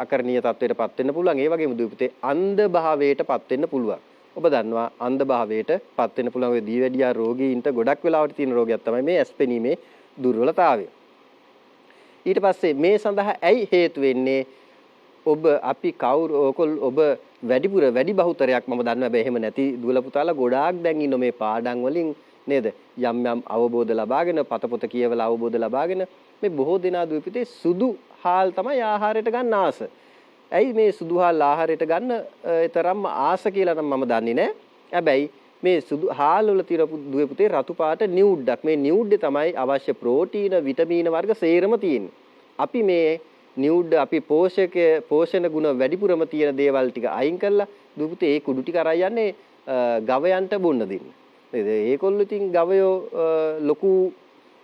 අකරණීය තත්ත්වයට පත් වෙන්න පුළුවන්. ඒ වගේම දුපතේ අන්ධ භාවයට පත් වෙන්න පුළුවන්. ඔබ දන්නවා අන්ධ භාවයට පත් වෙන්න පුළුවන් ඔය දියවැඩියා රෝගීන්ට ගොඩක් වෙලාවට තියෙන රෝගයක් තමයි මේ ඇස් පෙනීමේ දුර්වලතාවය. ඊට පස්සේ මේ සඳහා ඇයි හේතු වෙන්නේ? ඔබ අපි කවුරු ඔබ වැඩි බහුතරයක් මම දන්නවා හැබැයි එහෙම නැති දුවල පුතාලා ගොඩාක් දැන් ඉන්න මේ පාඩම් වලින් නේද යම් අවබෝධ ලබාගෙන පතපොත කියවලා අවබෝධ ලබාගෙන මේ බොහෝ දෙනා දුපිතේ සුදු හාල් තමයි ආහාරයට ගන්න ආස. ඇයි මේ සුදු හාල් ආහාරයට ගන්න තරම්ම ආස කියලා නම් මම දන්නේ නැහැ. හැබැයි මේ සුදු හාල් වල තියෙන දුවේ පුතේ රතු පාට නිවුඩ්ඩක්. මේ නිවුඩ්ඩේ තමයි අවශ්‍ය ප්‍රෝටීන, විටමීන වර්ග සේරම තියෙන්නේ. අපි මේ නිවුඩ් අපි පෝෂණ ගුණ වැඩිපුරම තියෙන දේවල් ටික අයින් කරලා දුවේ පුතේ ඒ කුඩු ටික අරන් යන්නේ ගවයන්ට බොන්න දෙන්න. නේද? ඒකොල්ලෝ ඉතින් ගවයෝ ලොකු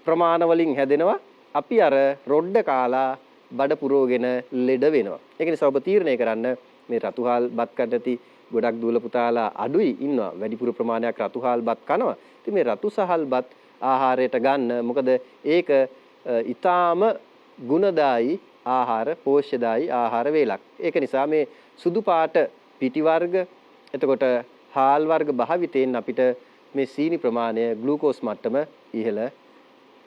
ප්‍රමාණ වලින් හැදෙනවා. අපි අර රොඩ්ඩ කාලා බඩ පුරවගෙන ලෙඩ වෙනවා. ඒක නිසා ඔබ තීරණය කරන්න මේ රතුහාල් බත් කඩති ගොඩක් දුවල පුතාලා අඩුයි ඉන්නවා. වැඩිපුර ප්‍රමාණයක් රතුහාල් බත් කනවා. ඉතින් මේ රතුසහල් බත් ආහාරයට ගන්න. මොකද ඒක ඊටාම ගුණදායි ආහාර, පෝෂ්‍යදායි ආහාර වේලක්. ඒක නිසා මේ සුදු පාට පිටි වර්ග, එතකොට හාල් වර්ග භාවිතයෙන් අපිට මේ සීනි ප්‍රමාණය, ග්ලූකෝස් මට්ටම ඉහළ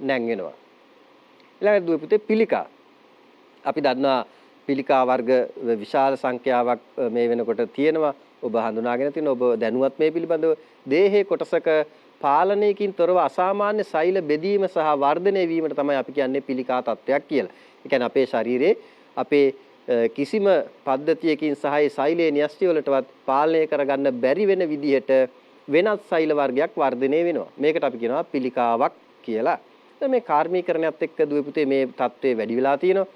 නැංගෙනවා. ඊළඟට දුවේ පුතේ පිළිකා. අපි දන්නවා පිළිකා වර්ග විශාල සංඛ්‍යාවක් මේ වෙනකොට තියෙනවා. ඔබ හඳුනාගෙන තියෙන ඔබ දැනුවත් මේ පිළිබඳව දේහයේ කොටසක පාලනයකින් තොරව අසාමාන්‍ය සෛල බෙදීම සහ වර්ධනය වීමට තමයි අපි කියන්නේ පිළිකා තත්ත්වයක් කියලා. ඒ කියන්නේ අපේ ශරීරයේ අපේ කිසිම පද්ධතියකින් සහ ඒ සෛලයේ න්‍යෂ්ටි වලටවත් පාලනය කරගන්න බැරි වෙන විදිහට වෙනත් සෛල වර්ගයක් වර්ධනය වෙනවා. මේකට අපි කියනවා පිළිකාවක් කියලා. දැන් මේ කාර්මීකරණයත් එක්ක දුවේ පුතේ මේ තත්ත්වය වැඩි වෙලා තියෙනවා.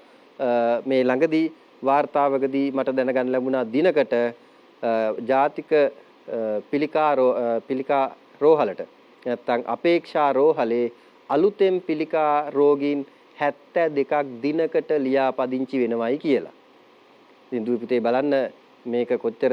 මේ ළඟදී වාර්තාවකදී මට දැනගන්න ලැබුණා දිනකට ජාතික පිළිකා රෝහලට නැත්නම් අපේක්ෂා රෝහලේ අලුතෙන් පිළිකා රෝගීන් 72ක් දිනකට ලියාපදිංචි වෙනවයි කියලා. ඉතින් දුවේ පුතේ බලන්න මේක කොච්චර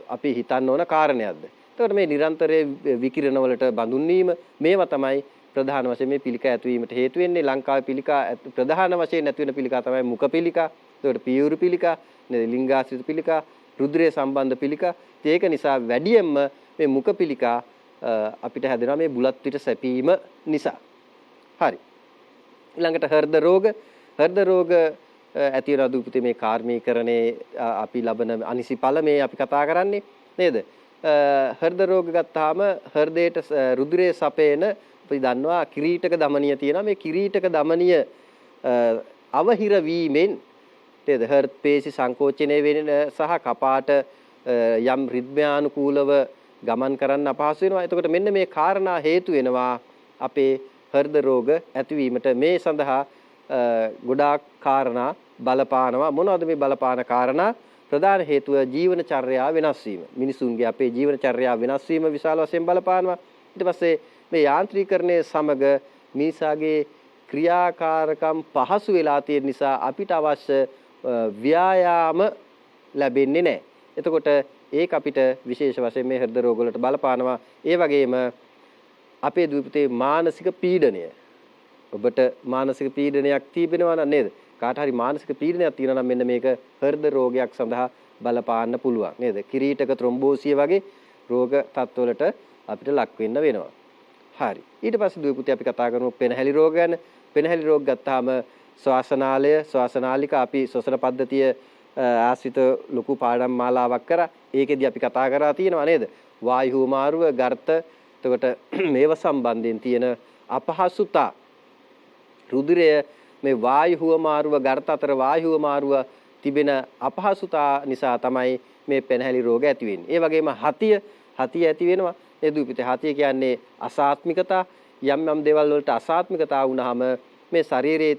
අපි හිතන්න ඕන කාරණයක්ද. එතකොට මේ නිරන්තරයෙන් විකිරණ වලට බඳුන් වීම මේවා තමයි ප්‍රධාන වශයෙන් මේ පිළිකා ඇතිවීමට හේතු වෙන්නේ. ලංකාවේ පිළිකා ප්‍රධාන වශයෙන් ඇති වෙන පිළිකා තමයි මුඛ පිළිකා. එතකොට පියුරු පිළිකා, ලිංගාශ්‍රිත පිළිකා, රුධිරය සම්බන්ධ පිළිකා. ඒක නිසා වැඩියෙන්ම මේ මුඛ පිළිකා අපිට හැදෙනවා මේ බුලත් පිට සැපීම නිසා. හරි. ඊළඟට හෘද රෝග. හෘද රෝග ඇති වෙන දුපිතේ මේ කාර්මීකරණේ අපි ලබන අනිසිඵල මේ අපි කතා කරන්නේ නේද? හෘද රෝග ගත්තාම හෘදයට රුධිරයේ සපේන අපි දන්නවා කිරීටක දමනිය තියෙනවා. මේ කිරීටක දමනිය අවහිර වීමෙන් නේද හෘද පේශි සංකෝචනය වෙන සහ කපාට යම් රිද්මයානුකූලව ගමන් කරන්න අපහසු වෙනවා. එතකොට මෙන්න මේ කාරණා හේතු වෙනවා අපේ හෘද රෝග ඇතිවීමට. මේ සඳහා ගොඩාක් කාරණා බලපානවා. මොනවද මේ බලපාන කාරණා? ප්‍රධාන හේතුව ජීවන චර්යාව වෙනස් වීම. මිනිසුන්ගේ අපේ ජීවන චර්යාව වෙනස් වීම විශාල වශයෙන් බලපානවා. ඊට පස්සේ මේ යාන්ත්‍රීකරණයේ සමග මිනිසාගේ ක්‍රියාකාරකම් පහසු වෙලා තියෙන නිසා අපිට අවශ්‍ය ව්‍යායාම ලැබෙන්නේ නැහැ. එතකොට ඒක අපිට විශේෂ වශයෙන් මේ හෘද රෝග වලට බලපානවා. ඒ වගේම අපේ දුපිතේ මානසික පීඩනය. ඔබට මානසික පීඩනයක් තිබෙනවා නේද? කාට හරි මානසික පීඩනයක් තියෙනවා නම් මෙන්න මේක හෘද රෝගයක් සඳහා බලපාන්න පුළුවන් නේද? කිරීටක ත්‍රොම්බෝසිය වගේ රෝග තත්ත්වවලට අපිට ලක් වෙන්න වෙනවා. හරි. ඊට පස්සේ දුපිතේ අපි කතා කරමු පෙනහැලි රෝග ගැන. පෙනහැලි රෝග ගත්තාම ශ්වාසනාලය, ශ්වාසනාලිකා අපි ශ්වසන පද්ධතිය ආශ්‍රිත ලොකු පාඩම් මාලාවක් කරා. ඒකෙදි අපි කතා කරලා තියෙනවා නේද? වායු හුවමාරුව, ගර්ත, එතකොට මේව සම්බන්ධයෙන් තියෙන අපහසුතා. රුධිරය මේ වායු හුවමාරුව, ගර්ත අතර වායු හුවමාරුව තිබෙන අපහසුතා නිසා තමයි මේ පෙනහැලි රෝග ඇති වෙන්නේ. ඒ වගේම හතිය ඇති වෙනවා. ඒ දුපිතේ හතිය කියන්නේ අසාත්මිකතා. යම් යම් දේවල් වලට අසාත්මිකතා වුණාම මේ ශරීරයේ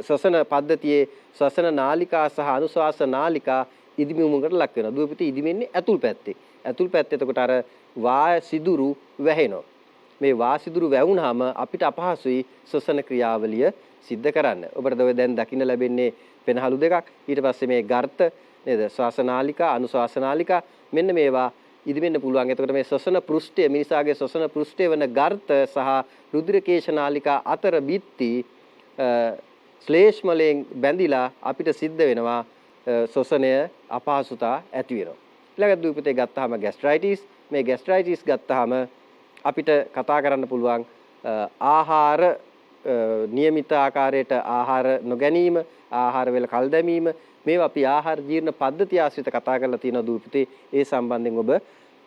ශ්වසන පද්ධතියේ ශ්වසන නාලිකා සහ අනුශ්වාස නාලිකා ඉදිමිමුමකට ලක් වෙනවා. දුපිතේ ඉදිමෙන්නේ ඇතුල් පැත්තේ. ඇතුල් පැත්තේ එතකොට අර වා සිදුරු වැහෙනවා. මේ වා සිදුරු වැවුනහම අපිට අපහසුයි ශ්වසන ක්‍රියාවලිය සිද්ධ කරන්න. ඔබට දැන් දකින්න ලැබෙන්නේ පෙනහළු දෙකක්. ඊට පස්සේ මේ ගර්ත නේද? ශ්වාසනාලිකා, අනුශ්වාසනාලිකා මෙන්න මේවා ඉදිමෙන්න පුළුවන්. එතකොට මේ ශ්වසන පෘෂ්ඨය මිනිසාගේ ශ්වසන පෘෂ්ඨය වෙන ගර්ත සහ රුධිර කේශනාලිකා අතර බිත්ති ශ්ලේෂ්මලෙන් බැඳිලා අපිට සිද්ධ වෙනවා ශ්වසනය අපහසුතා ඇති වෙනවා. ඊළඟ දුපිතේ ගත්තාම ગેස්ට්‍රයිටිස්. මේ ગેස්ට්‍රයිටිස් ගත්තාම අපිට කතා කරන්න පුළුවන් ආහාර નિયમિત ආකාරයට ආහාර නොගැනීම, ආහාර වල කල් දැමීම, මේවා අපි ආහාර ජීර්ණ පද්ධතිය ආශ්‍රිත කතා කරලා තියෙන දුපිතේ ඒ සම්බන්ධයෙන් ඔබ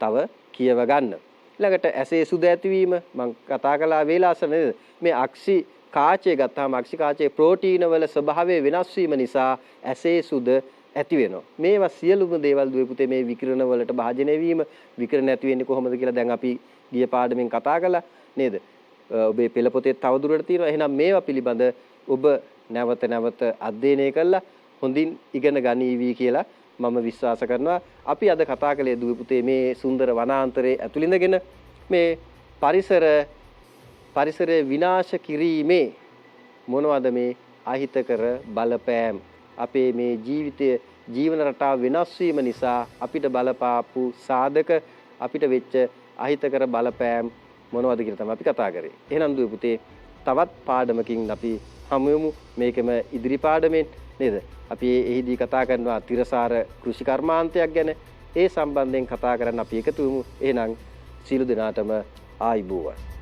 තව කියව ගන්න. ඊළඟට ඇසේ සුද ඇතිවීම මම කතා කළා වේලාසන නේද? මේ අක්ෂි කාචය ගත්තාම අක්ෂි කාචයේ ප්‍රෝටීන වල ස්වභාවය වෙනස් වීම නිසා ඇසේ සුද ඇති වෙනවා. මේවා සියලුම දේවල් දුපිතේ මේ විකිරණ වලට භාජනය වීම, විකිරණ ඇති වෙන්නේ කොහොමද කියලා දැන් අපි ගිය පාඩමෙන් කතා කළා නේද? ඔබේ පෙළ පොතේ තවදුරටත් තියෙනවා. එහෙනම් මේවා පිළිබඳ ඔබ නැවත අධ්‍යයනය කළා හොඳින් ඉගෙන ගනීවි කියලා මම විශ්වාස කරනවා. අපි අද කතා කළේ දුපිතේ මේ සුන්දර වනාන්තරයේ ඇතුළින්දගෙන මේ පරිසරය විනාශ කිරීමේ මොනවද මේ අහිතකර බලපෑම් අපේ මේ ජීවන රටාව වෙනස් වීම නිසා අපිට බලපාපු සාධක අපිට වෙච්ච අහිතකර බලපෑම් මොනවද කියලා තමයි අපි කතා කරේ. එහෙනම් දුපිතේ තවත් පාඩමකින් අපි හමු වෙමු. මේකම ඉදිරි පාඩමෙන් නේද? අපි එහිදී කතා කරනවා තිරසාර කෘෂි කර්මාන්තයක් ගැන. ඒ සම්බන්ධයෙන් කතා කරන්න අපි එකතු වෙමු. එහෙනම් සියලු දෙනාටම ආයුබෝවන්.